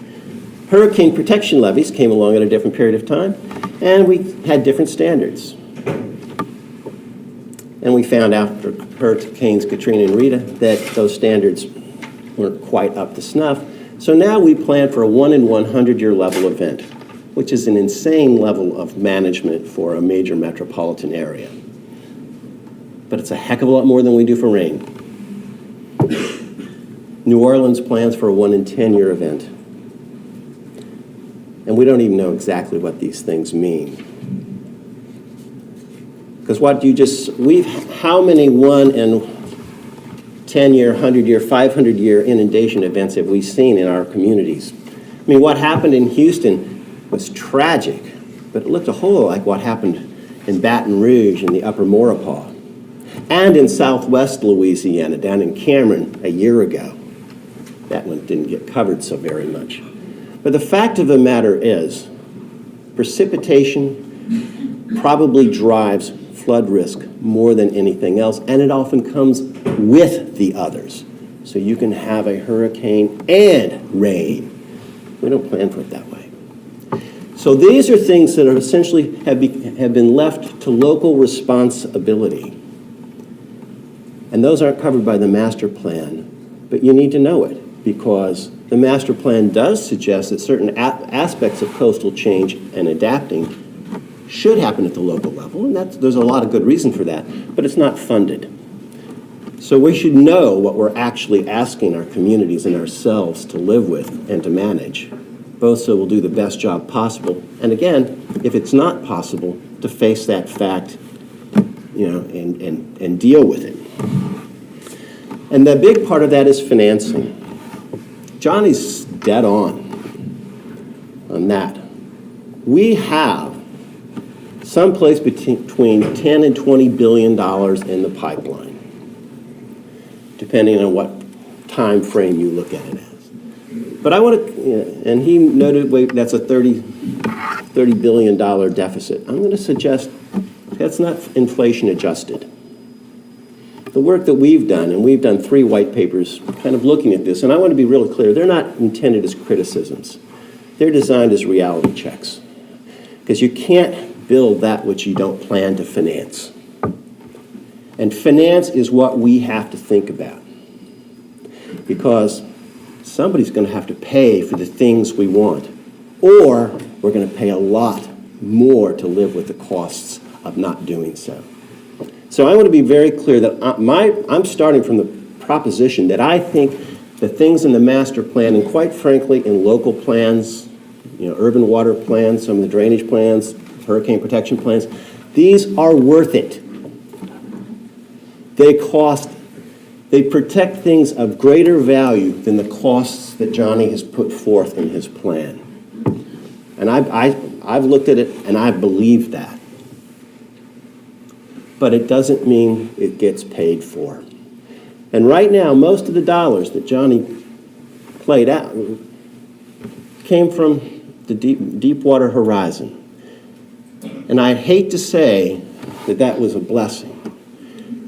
Hurricane protection levees came along at a different period of time, and we had different standards. And we found after Hurricanes Katrina and Rita that those standards weren't quite up to snuff. So now we plan for a 1 in 100-year level event, which is an insane level of management for a major metropolitan area. But it's a heck of a lot more than we do for rain. New Orleans plans for a 1 in 10-year event. And we don't even know exactly what these things mean. Because how many 1 in 10-year, 100-year, 500-year inundation events have we seen in our communities? I mean, what happened in Houston was tragic, but it looked a whole lot like what happened in Baton Rouge and the Upper Maurepas, and in Southwest Louisiana, down in Cameron a year ago. That one didn't get covered so very much. But the fact of the matter is, precipitation probably drives flood risk more than anything else, and it often comes with the others. So you can have a hurricane and rain. We don't plan for it that way. So these are things that are essentially have been left to local responsibility. And those aren't covered by the master plan, but you need to know it, because the master plan does suggest that certain aspects of coastal change and adapting should happen at the local level, and there's a lot of good reason for that, but it's not funded. So we should know what we're actually asking our communities and ourselves to live with and to manage, both so we'll do the best job possible, and again, if it's not possible, to face that fact, and deal with it. And the big part of that is financing. Johnny's dead on that. We have someplace between 10 and $20 billion in the pipeline, depending on what time frame you look at it as. But I want to, and he noted, wait, that's a $30 billion deficit. I'm going to suggest that's not inflation adjusted. The work that we've done, and we've done 3 white papers kind of looking at this, and I want to be really clear, they're not intended as criticisms. They're designed as reality checks, because you can't build that which you don't plan to finance. And finance is what we have to think about, because somebody's going to have to pay for the things we want, or we're going to pay a lot more to live with the costs of not doing so. So I want to be very clear that I'm starting from the proposition that I think the things in the master plan, and quite frankly in local plans, urban water plans, some of the drainage plans, hurricane protection plans, these are worth it. They protect things of greater value than the costs that Johnny has put forth in his plan. And I've looked at it and I believe that. But it doesn't mean it gets paid for. And right now, most of the dollars that Johnny played out came from the Deepwater Horizon. And I'd hate to say that that was a blessing,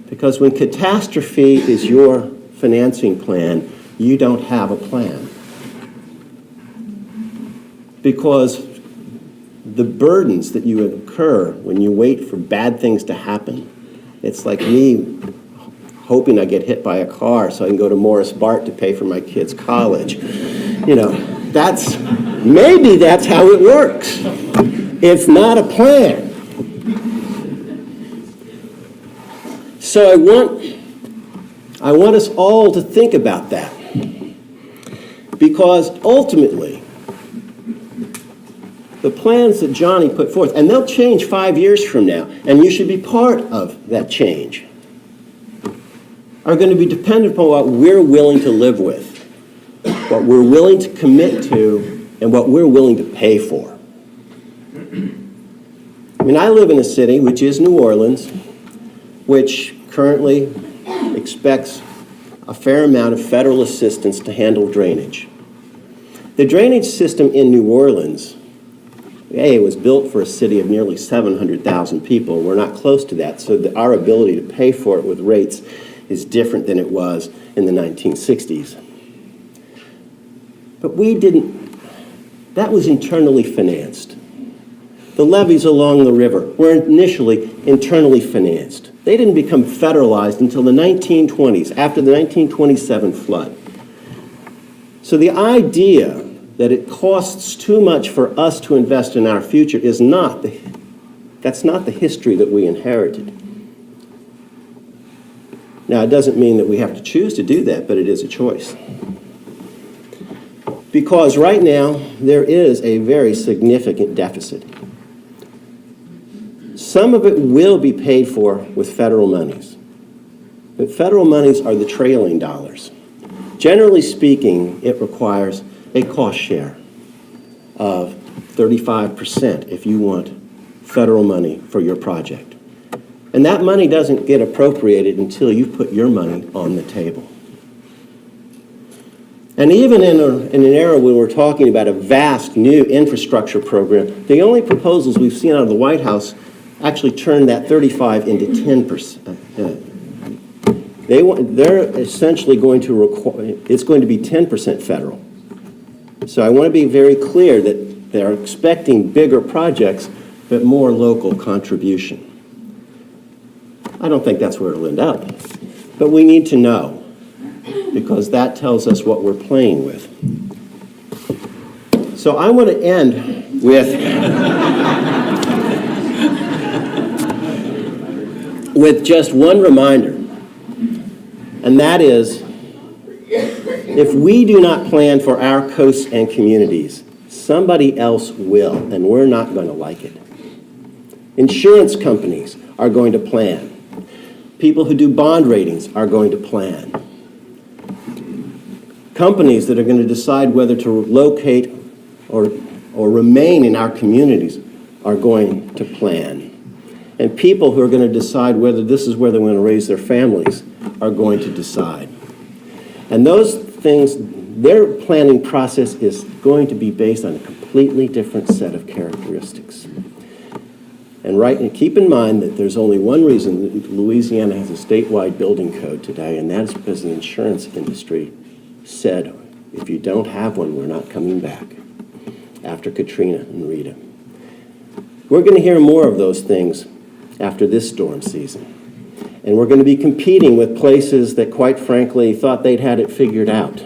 because when catastrophe is your financing plan, you don't have a plan. Because the burdens that you incur when you wait for bad things to happen, it's like me hoping I get hit by a car so I can go to Morris Bart to pay for my kids' college. Maybe that's how it works. It's not a plan. So I want us all to think about that, because ultimately, the plans that Johnny put forth, and they'll change 5 years from now, and you should be part of that change, are going to be dependent upon what we're willing to live with, what we're willing to commit to, and what we're willing to pay for. I mean, I live in a city, which is New Orleans, which currently expects a fair amount of federal assistance to handle drainage. The drainage system in New Orleans, it was built for a city of nearly 700,000 people. We're not close to that, so our ability to pay for it with rates is different than it was in the 1960s. But that was internally financed. The levees along the river were initially internally financed. They didn't become federalized until the 1920s, after the 1927 flood. So the idea that it costs too much for us to invest in our future that's not the history that we inherited. Now, it doesn't mean that we have to choose to do that, but it is a choice. Because right now, there is a very significant deficit. Some of it will be paid for with federal monies. But federal monies are the trailing dollars. Generally speaking, it requires a cost share of 35% if you want federal money for your project. And that money doesn't get appropriated until you've put your money on the table. And even in an era when we're talking about a vast new infrastructure program, the only proposals we've seen out of the White House actually turn that 35 into 10%. They're essentially going to require, it's going to be 10% federal. So I want to be very clear that they're expecting bigger projects, but more local contribution. I don't think that's where it'll end up, but we need to know, because that tells us what we're playing with. So I want to end with just one reminder, and that is, if we do not plan for our coasts and communities, somebody else will, and we're not going to like it. Insurance companies are going to plan. People who do bond ratings are going to plan. Companies that are going to decide whether to locate or remain in our communities are going to plan. And people who are going to decide whether this is where they want to raise their families are going to decide. And those things, their planning process is going to be based on a completely different set of characteristics. And keep in mind that there's only one reason that Louisiana has a statewide building code today, and that's because the insurance industry said, if you don't have one, we're not coming back after Katrina and Rita. We're going to hear more of those things after this storm season. And we're going to be competing with places that, quite frankly, thought they'd had it figured out.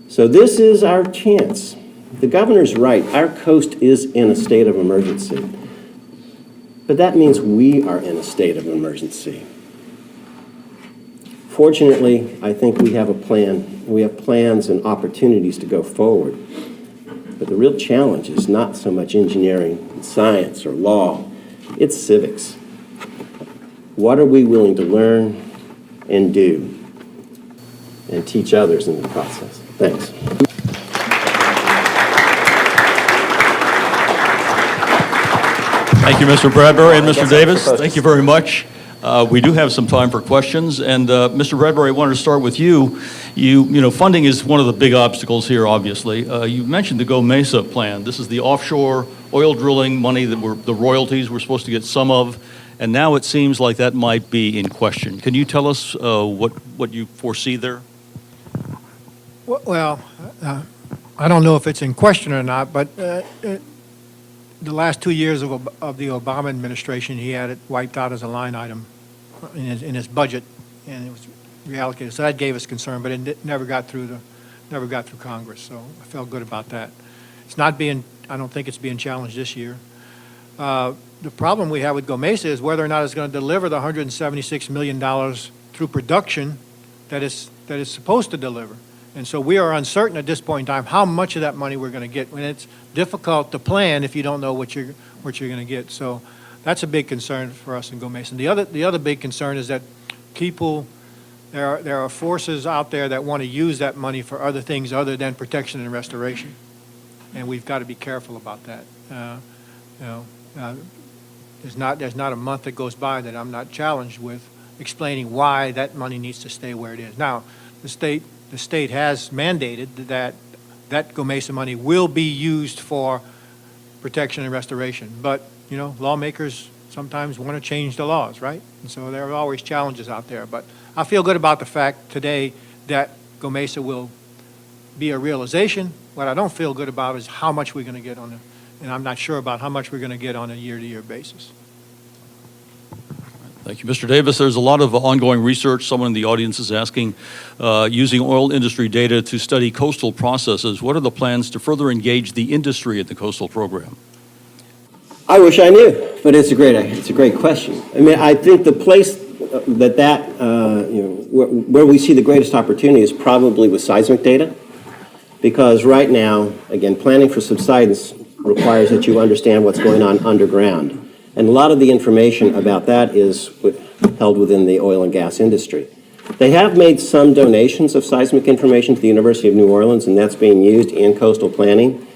So this is our chance. The governor's right. Our coast is in a state of emergency. but that means we are in a state of emergency. Fortunately, I think we have a plan. We have plans and opportunities to go forward. But the real challenge is not so much engineering, science, or law. It's civics. What are we willing to learn and do and teach others in the process? Thanks. Thank you, Mr. Bradberry and Mr. Davis. Thank you very much. We do have some time for questions, and Mr. Bradberry, I wanted to start with you. You know, funding is one of the big obstacles here, obviously. You mentioned the Go Mesa plan. This is the offshore oil drilling money that the royalties we're supposed to get some of, and now it seems like that might be in question. Can you tell us what you foresee there? Well, I don't know if it's in question or not, but the last 2 years of the Obama administration, he had it wiped out as a line item in his budget, and it was reallocated. So that gave us concern, but it never got through Congress. So I felt good about that. It's not being. I don't think it's being challenged this year. The problem we have with Go Mesa is whether or not it's going to deliver the $176 million through production that is supposed to deliver. And so we are uncertain at this point in time how much of that money we're going to get. When it's difficult to plan if you don't know what you're going to get. So that's a big concern for us in Go Mesa. The other big concern is that there are forces out there that want to use that money for other things other than protection and restoration, and we've got to be careful about that. There's not a month that goes by that I'm not challenged with explaining why that money needs to stay where it is. Now, the state has mandated that Go Mesa money will be used for protection and restoration. But, lawmakers sometimes want to change the laws, right? And so there are always challenges out there. But I feel good about the fact today that Go Mesa will be a realization. What I don't feel good about is how much we're going to get and I'm not sure about how much we're going to get on a year-to-year basis. Thank you, Mr. Davis. There's a lot of ongoing research. Someone in the audience is asking, using oil industry data to study coastal processes, what are the plans to further engage the industry at the coastal program? I wish I knew, but it's a great question. I mean, I think the place where we see the greatest opportunity is probably with seismic data, because right now, again, planning for subsidence requires that you understand what's going on underground. And a lot of the information about that is held within the oil and gas industry. They have made some donations of seismic information to the University of New Orleans, and that's being used in coastal planning.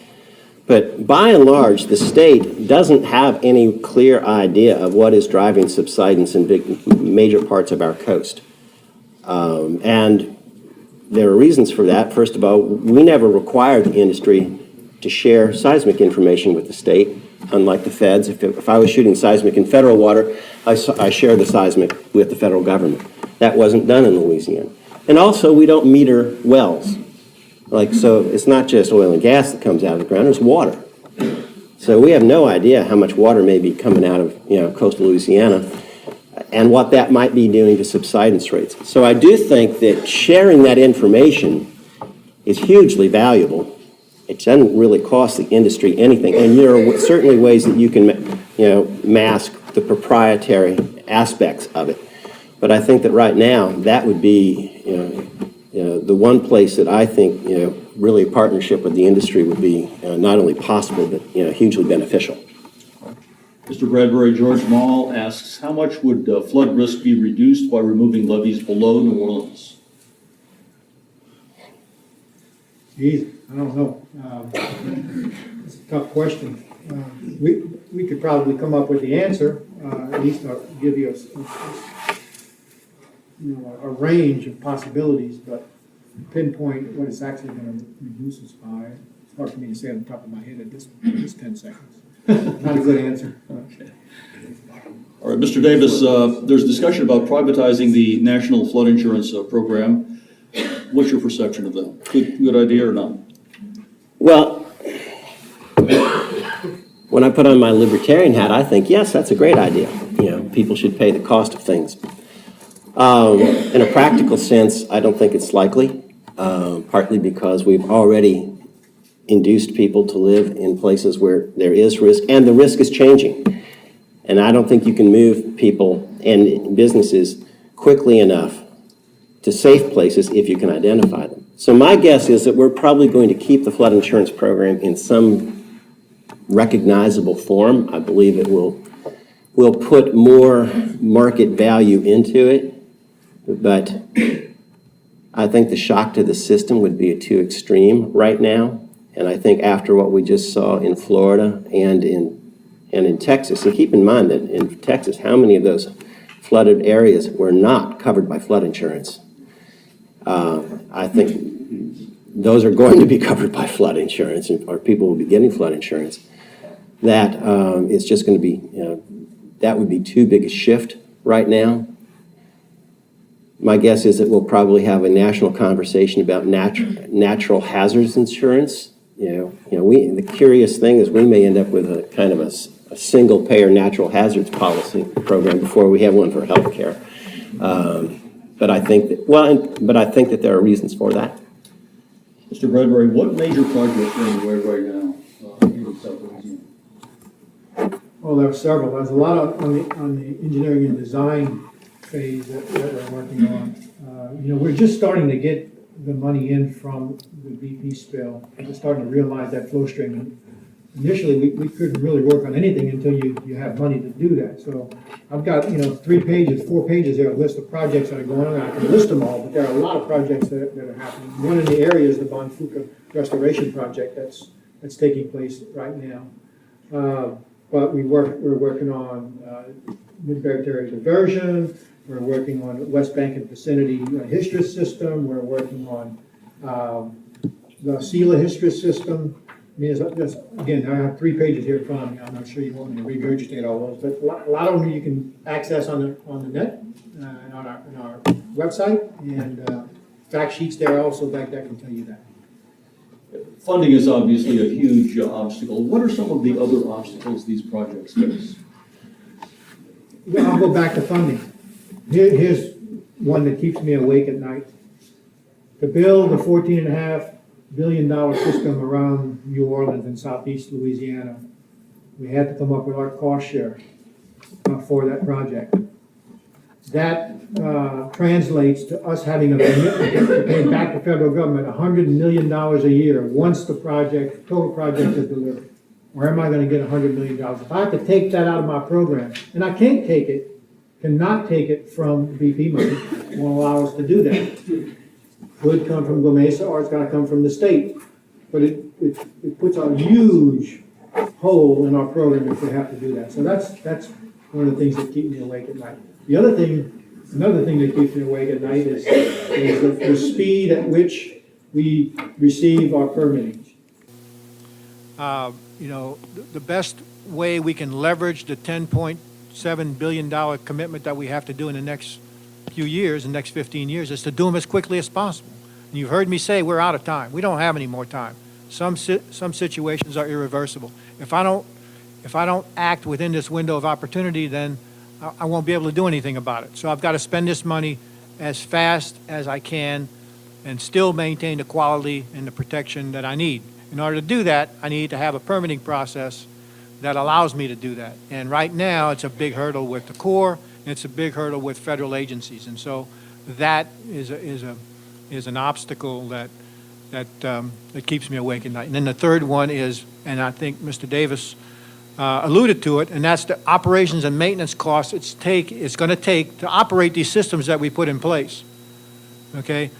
But by and large, the state doesn't have any clear idea of what is driving subsidence in major parts of our coast. And there are reasons for that. First of all, we never required the industry to share seismic information with the state. Unlike the feds, if I was shooting seismic in federal water, I share the seismic with the federal government. That wasn't done in Louisiana. And also, we don't meter wells. So it's not just oil and gas that comes out of the ground, it's water. So we have no idea how much water may be coming out of coastal Louisiana and what that might be doing to subsidence rates. So I do think that sharing that information is hugely valuable. It doesn't really cost the industry anything, and there are certainly ways that you can, mask the proprietary aspects of it. But I think that right now that would be, the one place that I think, really a partnership with the industry would be not only possible but hugely beneficial. Mr. Bradberry, George Mall asks, how much would flood risk be reduced by removing levees below New Orleans? Geez, I don't know. It's a tough question. We could probably come up with the answer, at least give you a range of possibilities, but pinpoint what it's actually going to reduce us by. It's hard for me to say on the top of my head at this 10 seconds. Not a good answer. Okay. All right, Mr. Davis, there's discussion about privatizing the National Flood Insurance Program. What's your perception of that? Good idea or not? Well, when I put on my libertarian hat, I think, yes, that's a great idea. People should pay the cost of things. In a practical sense, I don't think it's likely, partly because we've already induced people to live in places where there is risk, and the risk is changing. And I don't think you can move people and businesses quickly enough to safe places if you can identify them. So my guess is that we're probably going to keep the flood insurance program in some recognizable form. I believe it will put more market value into it, but I think the shock to the system would be too extreme right now. And I think after what we just saw in Florida and in Texas, and keep in mind that in Texas, how many of those flooded areas were not covered by flood insurance? I think those are going to be covered by flood insurance, or people will be getting flood insurance. That is just going to be, that would be too big a shift right now. My guess is that we'll probably have a national conversation about natural hazards insurance. The curious thing is we may end up with a kind of a single payer natural hazards policy program before we have one for healthcare. But I think that there are reasons for that. Mr. Bradberry, what major projects are underway right now in South Louisiana? Well, there are several. There's a lot on the engineering and design phase that we're working on. We're just starting to get the money in from the BP spill. We're starting to realize that flow stream. Initially, we couldn't really work on anything until you have money to do that. So I've got 4 pages there, a list of projects that are going on. I can list them all, but there are a lot of projects that are happening. One in the area is the Bonfuca restoration project that's taking place right now. But we're working on mid-barrier diversion. We're working on West Bank and vicinity history system. We're working on the SELA history system. I mean, again, I have 3 pages here in front of me. I'm not sure you want me to regurgitate all those, but a lot of them you can access on the net and on our website, and fact sheets there also back there can tell you that. Funding is obviously a huge obstacle. What are some of the other obstacles these projects face? Well, I'll go back to funding. Here's one that keeps me awake at night. To build a $14.5 billion system around New Orleans and southeast Louisiana, we had to come up with our cost share for that project. That translates to us having a commitment to pay back the federal government $100 million a year once the total project is delivered. Where am I going to get $100 million? If I have to take that out of my program, and I cannot take it from BP money, won't allow us to do that. Could come from GOMESA, or it's got to come from the state. But it puts a huge hole in our program if we have to do that. So that's one of the things that keep me awake at night. Another thing that keeps me awake at night is the speed at which we receive our permitting. The best way we can leverage the $10.7 billion commitment that we have to do in the next few years, the next 15 years, is to do them as quickly as possible. And you've heard me say we're out of time. We don't have any more time. Some situations are irreversible. If I don't act within this window of opportunity, then I won't be able to do anything about it. So I've got to spend this money as fast as I can and still maintain the quality and the protection that I need. In order to do that, I need to have a permitting process that allows me to do that. And right now, it's a big hurdle with the Corps, and it's a big hurdle with federal agencies. And so that is an obstacle that keeps me awake at night. And then the third one is, and I think Mr. Davis alluded to it, and that's the operations and maintenance costs it's going to take to operate these systems that we put in place. Okay,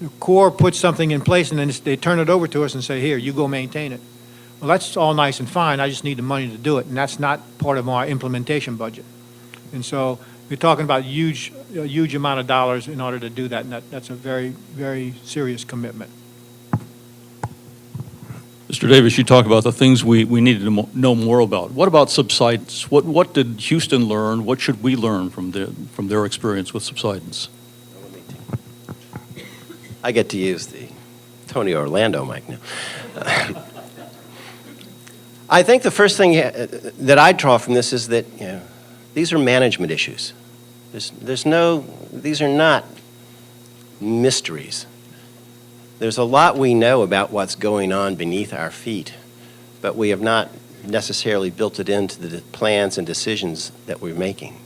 the Corps puts something in place, and then they turn it over to us and say, "Here, you go maintain it." Well, that's all nice and fine. I just need the money to do it, and that's not part of our implementation budget. And so we're talking about a huge amount of dollars in order to do that, and that's a very, very serious commitment. Mr. Davis, you talk about the things we needed to know more about. What about subsidence? What did Houston learn? What should we learn from their experience with subsidence? I get to use the Tony Orlando mic now. I think the first thing that I draw from this is that these are management issues. These are not mysteries. There's a lot we know about what's going on beneath our feet, but we have not necessarily built it into the plans and decisions that we're making.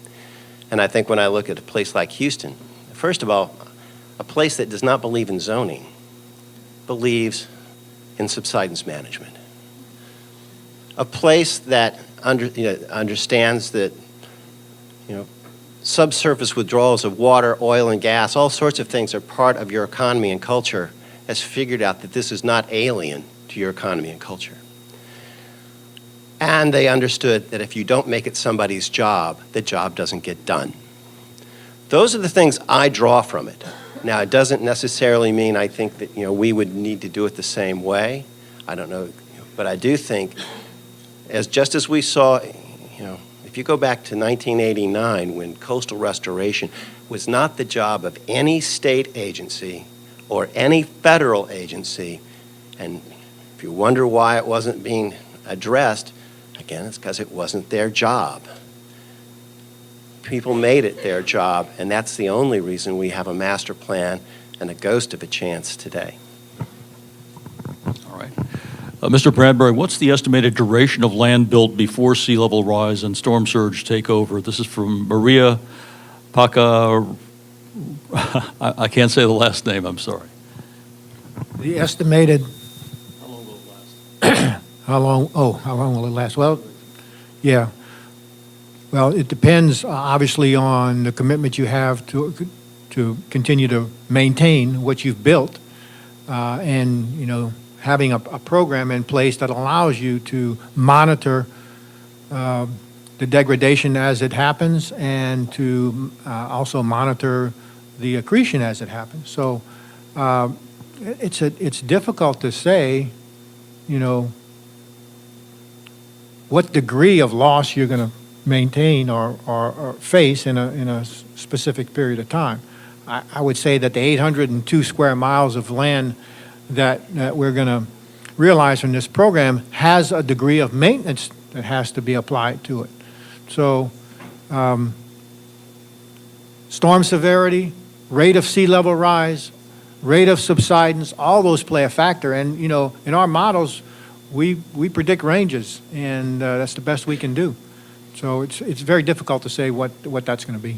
And I think when I look at a place like Houston, first of all, a place that does not believe in zoning believes in subsidence management. A place that understands that, subsurface withdrawals of water, oil, and gas, all sorts of things are part of your economy and culture, has figured out that this is not alien to your economy and culture. And they understood that if you don't make it somebody's job, the job doesn't get done. Those are the things I draw from it. Now, it doesn't necessarily mean I think that, we would need to do it the same way. I don't know, but I do think, just as we saw, if you go back to 1989, when coastal restoration was not the job of any state agency or any federal agency, and if you wonder why it wasn't being addressed, again, it's because it wasn't their job. People made it their job, and that's the only reason we have a master plan and a ghost of a chance today. All right. Mr. Bradberry, what's the estimated duration of land built before sea level rise and storm surge take over? This is from Maria Paca. I can't say the last name, I'm sorry. The estimated, How long will it last? how long will it last? Well, yeah. Well, it depends, obviously, on the commitment you have to continue to maintain what you've built, and having a program in place that allows you to monitor the degradation as it happens, and to also monitor the accretion as it happens. So it's difficult to say, what degree of loss you're going to maintain or face in a specific period of time. I would say that the 802 square miles of land that we're going to realize from this program has a degree of maintenance that has to be applied to it. So storm severity, rate of sea level rise, rate of subsidence, all those play a factor. And in our models, we predict ranges, and that's the best we can do. So it's very difficult to say what that's going to be.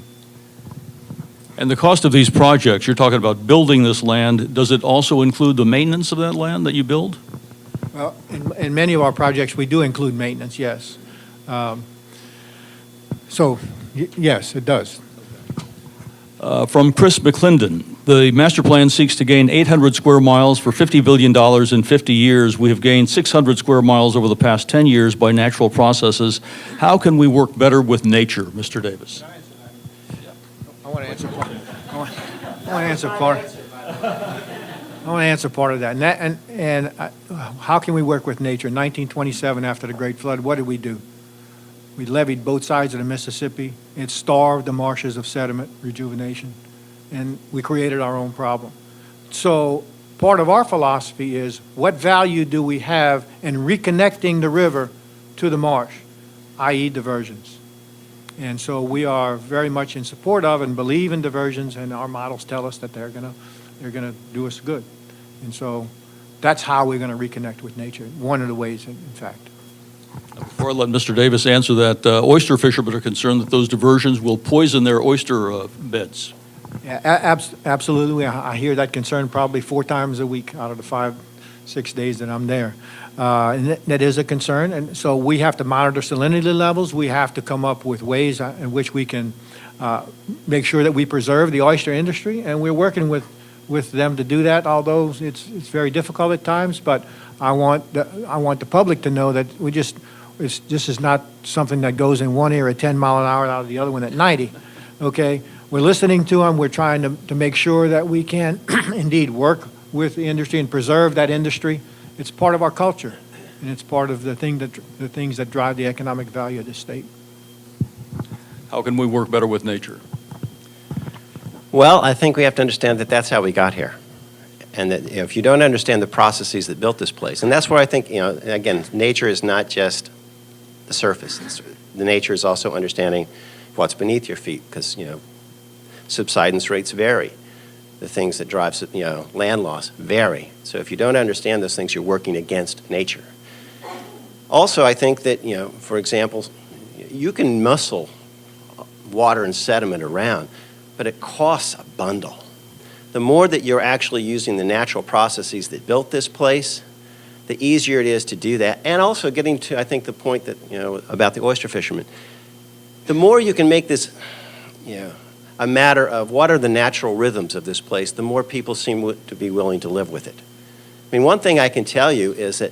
And the cost of these projects, you're talking about building this land, does it also include the maintenance of that land that you build? Well, in many of our projects, we do include maintenance, yes. Yes, it does. From Chris McClendon, the master plan seeks to gain 800 square miles for $50 billion in 50 years. We have gained 600 square miles over the past 10 years by natural processes. How can we work better with nature, Mr. Davis? I want to answer part. I want to answer part of that. And how can we work with nature? In 1927, after the Great Flood, what did we do? We leveed both sides of the Mississippi. It starved the marshes of sediment rejuvenation, and we created our own problem. So part of our philosophy is, what value do we have in reconnecting the river to the marsh, i.e. diversions? And so we are very much in support of and believe in diversions, and our models tell us that they're gonna do us good. And so that's how we're gonna reconnect with nature. One of the ways, in fact. Before I let Mr. Davis answer that, oyster fishermen are concerned that those diversions will poison their oyster beds. Yeah, absolutely. I hear that concern probably 4 times a week out of the 5-6 days that I'm there. And that is a concern. And so we have to monitor salinity levels. We have to come up with ways in which we can make sure that we preserve the oyster industry. And we're working with them to do that, although it's very difficult at times. But I want the public to know that this is not something that goes in one ear at 10 mile an hour, out of the other one at 90. Okay, we're listening to them. We're trying to make sure that we can indeed work with the industry and preserve that industry. It's part of our culture, and it's part of the things that drive the economic value of the state. How can we work better with nature? Well, I think we have to understand that that's how we got here. And that if you don't understand the processes that built this place, and that's where I think, again, nature is not just the surface. The nature is also understanding what's beneath your feet, because, subsidence rates vary. The things that drive, land loss vary. So if you don't understand those things, you're working against nature. Also, I think that, for example, you can muscle water and sediment around, but it costs a bundle. The more that you're actually using the natural processes that built this place, the easier it is to do that. And also getting to, I think, the point that, about the oyster fishermen. The more you can make this, a matter of what are the natural rhythms of this place, the more people seem to be willing to live with it. I mean, one thing I can tell you is that,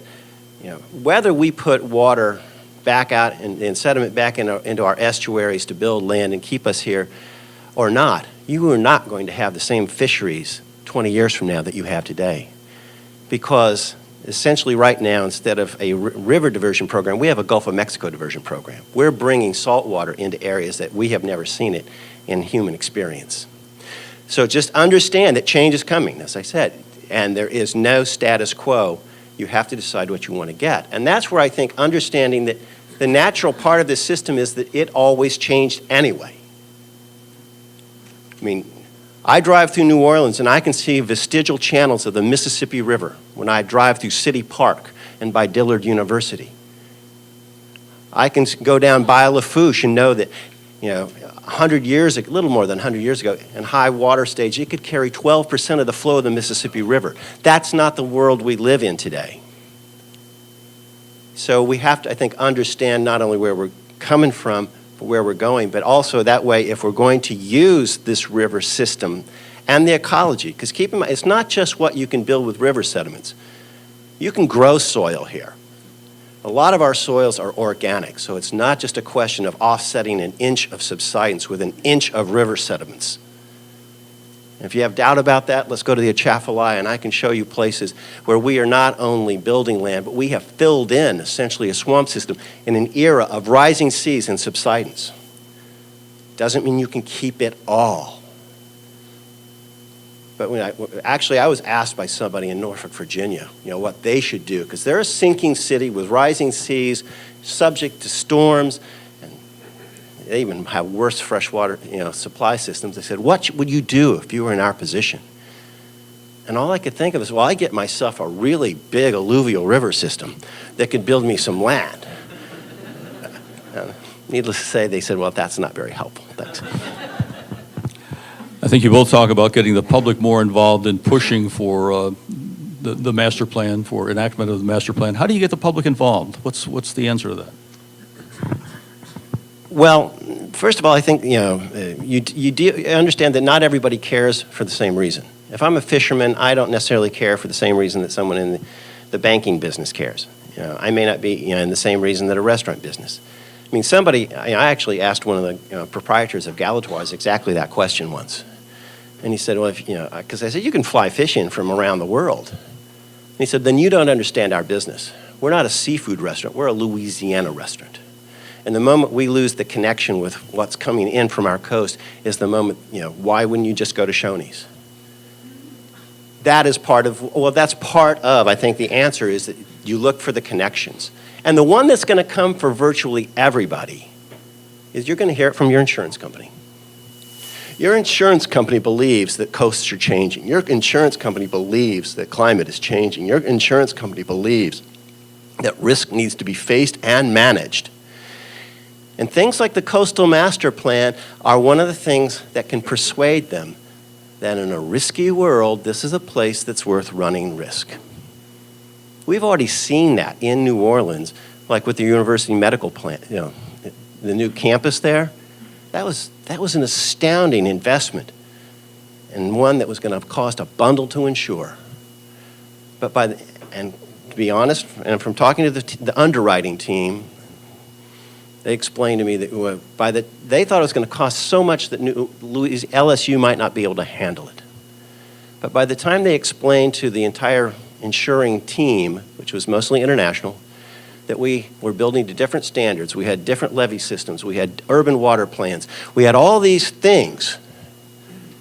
whether we put water back out and sediment back into our estuaries to build land and keep us here or not, you are not going to have the same fisheries 20 years from now that you have today. Because essentially right now, instead of a river diversion program, we have a Gulf of Mexico diversion program. We're bringing salt water into areas that we have never seen it in human experience. So just understand that change is coming, as I said, and there is no status quo. You have to decide what you want to get. And that's where I think understanding that the natural part of this system is that it always changed anyway. I mean, I drive through New Orleans and I can see vestigial channels of the Mississippi River when I drive through City Park and by Dillard University. I can go down by Lafourche and know that, 100 years, a little more than 100 years ago, in high water stage, it could carry 12% of the flow of the Mississippi River. That's not the world we live in today. So we have to, I think, understand not only where we're coming from, but where we're going, but also that way, if we're going to use this river system and the ecology, because keep in mind, it's not just what you can build with river sediments. You can grow soil here. A lot of our soils are organic, so it's not just a question of offsetting an inch of subsidence with an inch of river sediments. If you have doubt about that, let's go to the Atchafalaya, and I can show you places where we are not only building land, but we have filled in essentially a swamp system in an era of rising seas and subsidence. Doesn't mean you can keep it all. But I was asked by somebody in Norfolk, Virginia, what they should do, because they're a sinking city with rising seas, subject to storms, and they even have worse freshwater, supply systems. They said, what would you do if you were in our position? And all I could think of is, well, I get myself a really big alluvial river system that could build me some land. Needless to say, they said, well, that's not very helpful. Thanks. I think you both talk about getting the public more involved in pushing for the master plan, for enactment of the master plan. How do you get the public involved? What's the answer to that? Well, first of all, I think you understand that not everybody cares for the same reason. If I'm a fisherman, I don't necessarily care for the same reason that someone in the banking business cares. I may not be in the same reason that a restaurant business. I mean, I actually asked one of the proprietors of Galatoire's exactly that question once. And he said, well, because I said, you can fly fish in from around the world. And he said, then you don't understand our business. We're not a seafood restaurant, we're a Louisiana restaurant. And the moment we lose the connection with what's coming in from our coast is the moment, why wouldn't you just go to Shoney's? That's part of, I think the answer is that you look for the connections. And the one that's going to come for virtually everybody is you're going to hear it from your insurance company. Your insurance company believes that coasts are changing. Your insurance company believes that climate is changing. Your insurance company believes that risk needs to be faced and managed. And things like the Coastal Master Plan are one of the things that can persuade them that in a risky world, this is a place that's worth running risk. We've already seen that in New Orleans, like with the University Medical Plan, the new campus there. That was an astounding investment, and one that was going to cost a bundle to insure. But to be honest, and from talking to the underwriting team, they explained to me that they thought it was going to cost so much that LSU might not be able to handle it. But by the time they explained to the entire insuring team, which was mostly international, that we were building to different standards. We had different levee systems. We had urban water plans. We had all these things.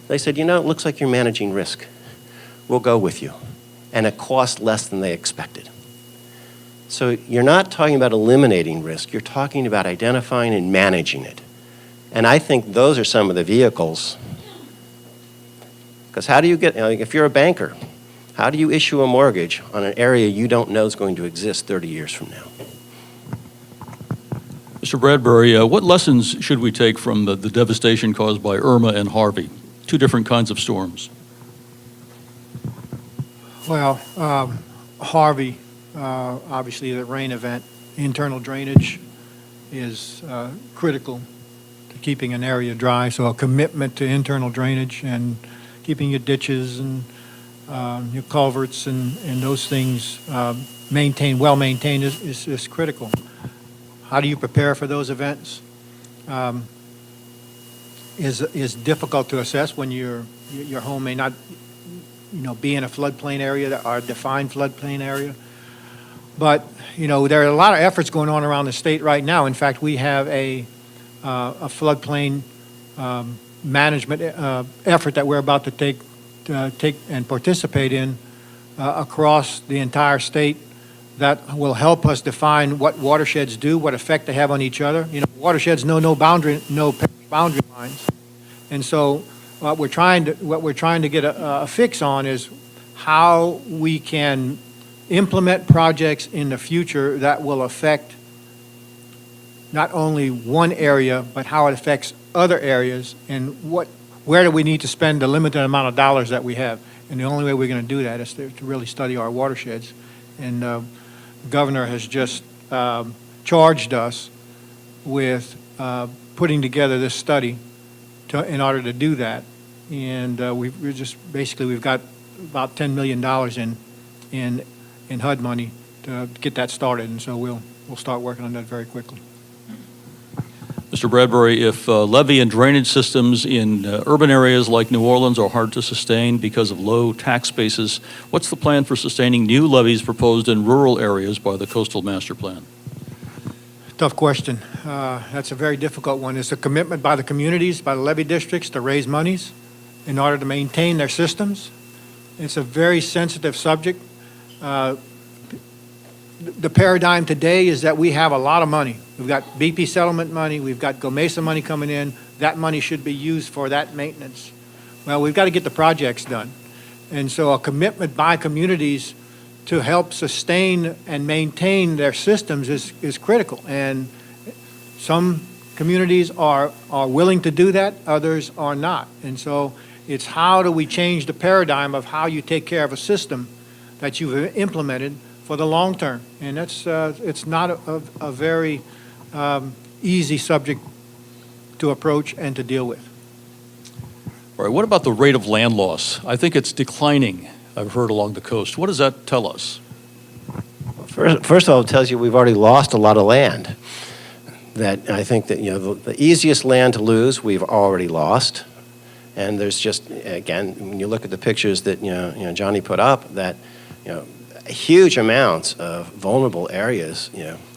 They said, it looks like you're managing risk. We'll go with you. And it cost less than they expected. So you're not talking about eliminating risk. You're talking about identifying and managing it. And I think those are some of the vehicles. Because how do you get, if you're a banker, how do you issue a mortgage on an area you don't know is going to exist 30 years from now? Mr. Bradberry, what lessons should we take from the devastation caused by Irma and Harvey, two different kinds of storms? Well, Harvey, obviously the rain event, internal drainage is critical to keeping an area dry. So a commitment to internal drainage and keeping your ditches and your culverts and those things well maintained is critical. How do you prepare for those events? Is difficult to assess when your home may not, be in a floodplain area or a defined floodplain area. But there are a lot of efforts going on around the state right now. In fact, we have a floodplain management effort that we're about to take and participate in across the entire state that will help us define what watersheds do, what effect they have on each other. Watersheds know no boundary lines, and so what we're trying to get a fix on is how we can implement projects in the future that will affect not only one area, but how it affects other areas, and where do we need to spend the limited amount of dollars that we have. And the only way we're going to do that is to really study our watersheds. And the governor has just charged us with putting together this study in order to do that. And we've got about $10 million in HUD money to get that started, and so we'll start working on that very quickly. Mr. Bradberry, if levee and drainage systems in urban areas like New Orleans are hard to sustain because of low tax bases, what's the plan for sustaining new levees proposed in rural areas by the Coastal Master Plan? Tough question. That's a very difficult one. It's a commitment by the communities, by the levee districts to raise monies in order to maintain their systems. It's a very sensitive subject. The paradigm today is that we have a lot of money. We've got BP settlement money, we've got GOMESA money coming in. That money should be used for that maintenance. Well, we've got to get the projects done. And so a commitment by communities to help sustain and maintain their systems is critical. And some communities are willing to do that, others are not. And so it's how do we change the paradigm of how you take care of a system that you've implemented for the long term. And that's it's not a very easy subject to approach and to deal with. All right, what about the rate of land loss? I think it's declining, I've heard, along the coast. What does that tell us? First of all, it tells you we've already lost a lot of land. That I think that the easiest land to lose, we've already lost. And there's just, again, when you look at the pictures that Johnny put up, that huge amounts of vulnerable areas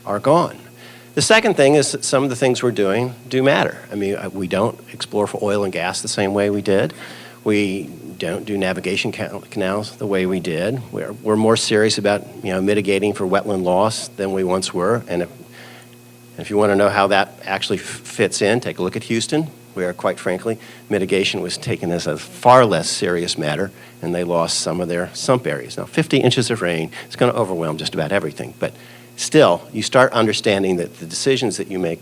are gone. The second thing is that some of the things we're doing do matter. I mean, we don't explore for oil and gas the same way we did. We don't do navigation canals the way we did. We're more serious about mitigating for wetland loss than we once were. And if you want to know how that actually fits in, take a look at Houston, where, quite frankly, mitigation was taken as a far less serious matter, and they lost some of their sump areas. Now, 50 inches of rain is going to overwhelm just about everything, but still, you start understanding that the decisions that you make,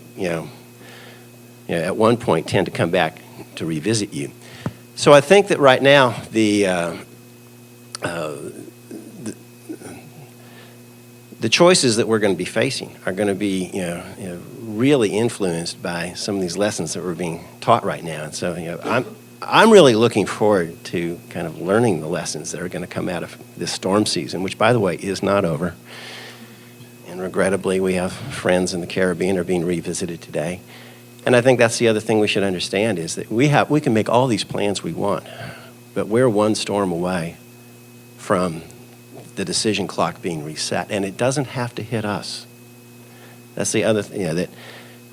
at one point tend to come back to revisit you. So I think that right now, the choices that we're going to be facing are going to be, really influenced by some of these lessons that we're being taught right now. And so, I'm really looking forward to kind of learning the lessons that are going to come out of this storm season, which, by the way, is not over. And regrettably, we have friends in the Caribbean are being revisited today. And I think that's the other thing we should understand is that we can make all these plans we want, but we're one storm away from the decision clock being reset, and it doesn't have to hit us. That's the other thing,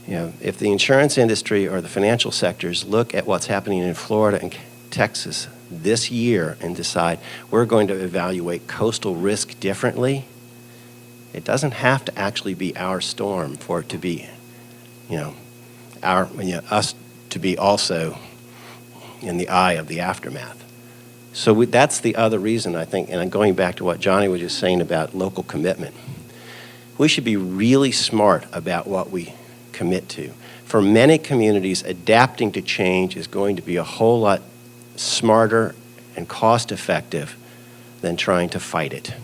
if the insurance industry or the financial sectors look at what's happening in Florida and Texas this year and decide we're going to evaluate coastal risk differently, it doesn't have to actually be our storm for it to be, us to be also in the eye of the aftermath. So that's the other reason, I think, and going back to what Johnny was just saying about local commitment, we should be really smart about what we commit to. For many communities, adapting to change is going to be a whole lot smarter and cost-effective than trying to fight it.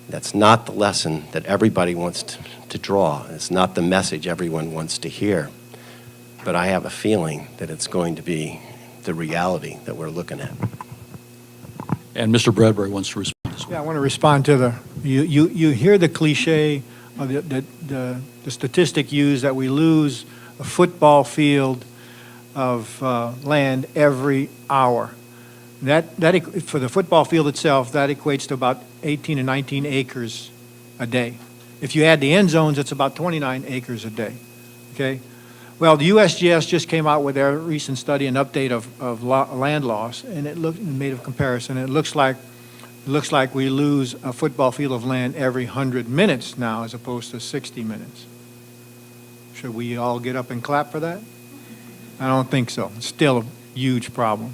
That's not the lesson that everybody wants to draw. It's not the message everyone wants to hear. But I have a feeling that it's going to be the reality that we're looking at. And Mr. Bradberry wants to respond as well. Yeah, I want to respond to you hear the cliche, of the statistic used that we lose a football field of land every hour. For the football field itself, that equates to about 18 to 19 acres a day. If you add the end zones, it's about 29 acres a day, okay? Well, the USGS just came out with their recent study and update of land loss, and it made a comparison. It looks like we lose a football field of land every 100 minutes now, as opposed to 60 minutes. Should we all get up and clap for that? I don't think so. It's still a huge problem.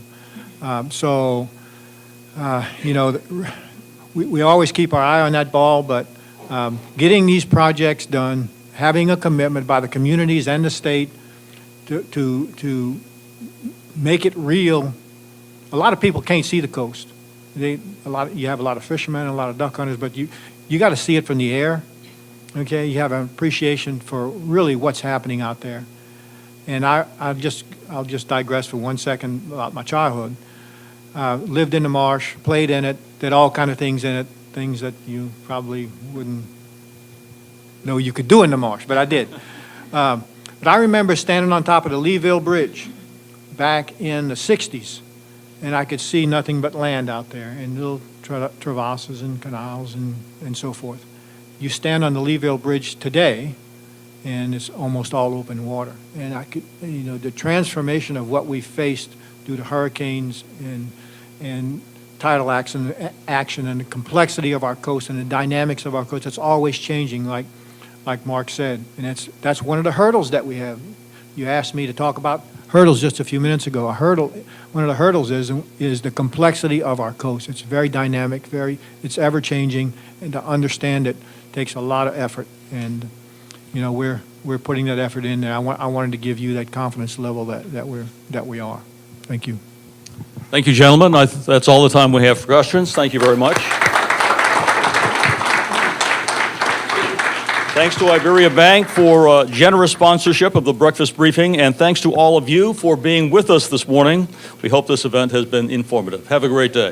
We always keep our eye on that ball, but getting these projects done, having a commitment by the communities and the state to make it real. A lot of people can't see the coast. You have a lot of fishermen and a lot of duck hunters, but you got to see it from the air. Okay, you have an appreciation for really what's happening out there. And I'll just digress for 1 second about my childhood. Lived in the marsh, played in it, did all kind of things in it, things that you probably wouldn't know you could do in the marsh, but I did. But I remember standing on top of the Leeville Bridge back in the 60s, and I could see nothing but land out there, and little crevasses and canals and so forth. You stand on the Leeville Bridge today, and it's almost all open water. And I could, the transformation of what we faced due to hurricanes and tidal action and the complexity of our coast and the dynamics of our coast, it's always changing, like Mark said. And that's one of the hurdles that we have. You asked me to talk about hurdles just a few minutes ago. One of the hurdles is the complexity of our coast. It's very dynamic, it's ever changing, and to understand it takes a lot of effort. And we're putting that effort in there. I wanted to give you that confidence level that we are. Thank you. Thank you, gentlemen. That's all the time we have for questions. Thank you very much. Thanks to Iberia Bank for generous sponsorship of the breakfast briefing, and thanks to all of you for being with us this morning. We hope this event has been informative. Have a great day.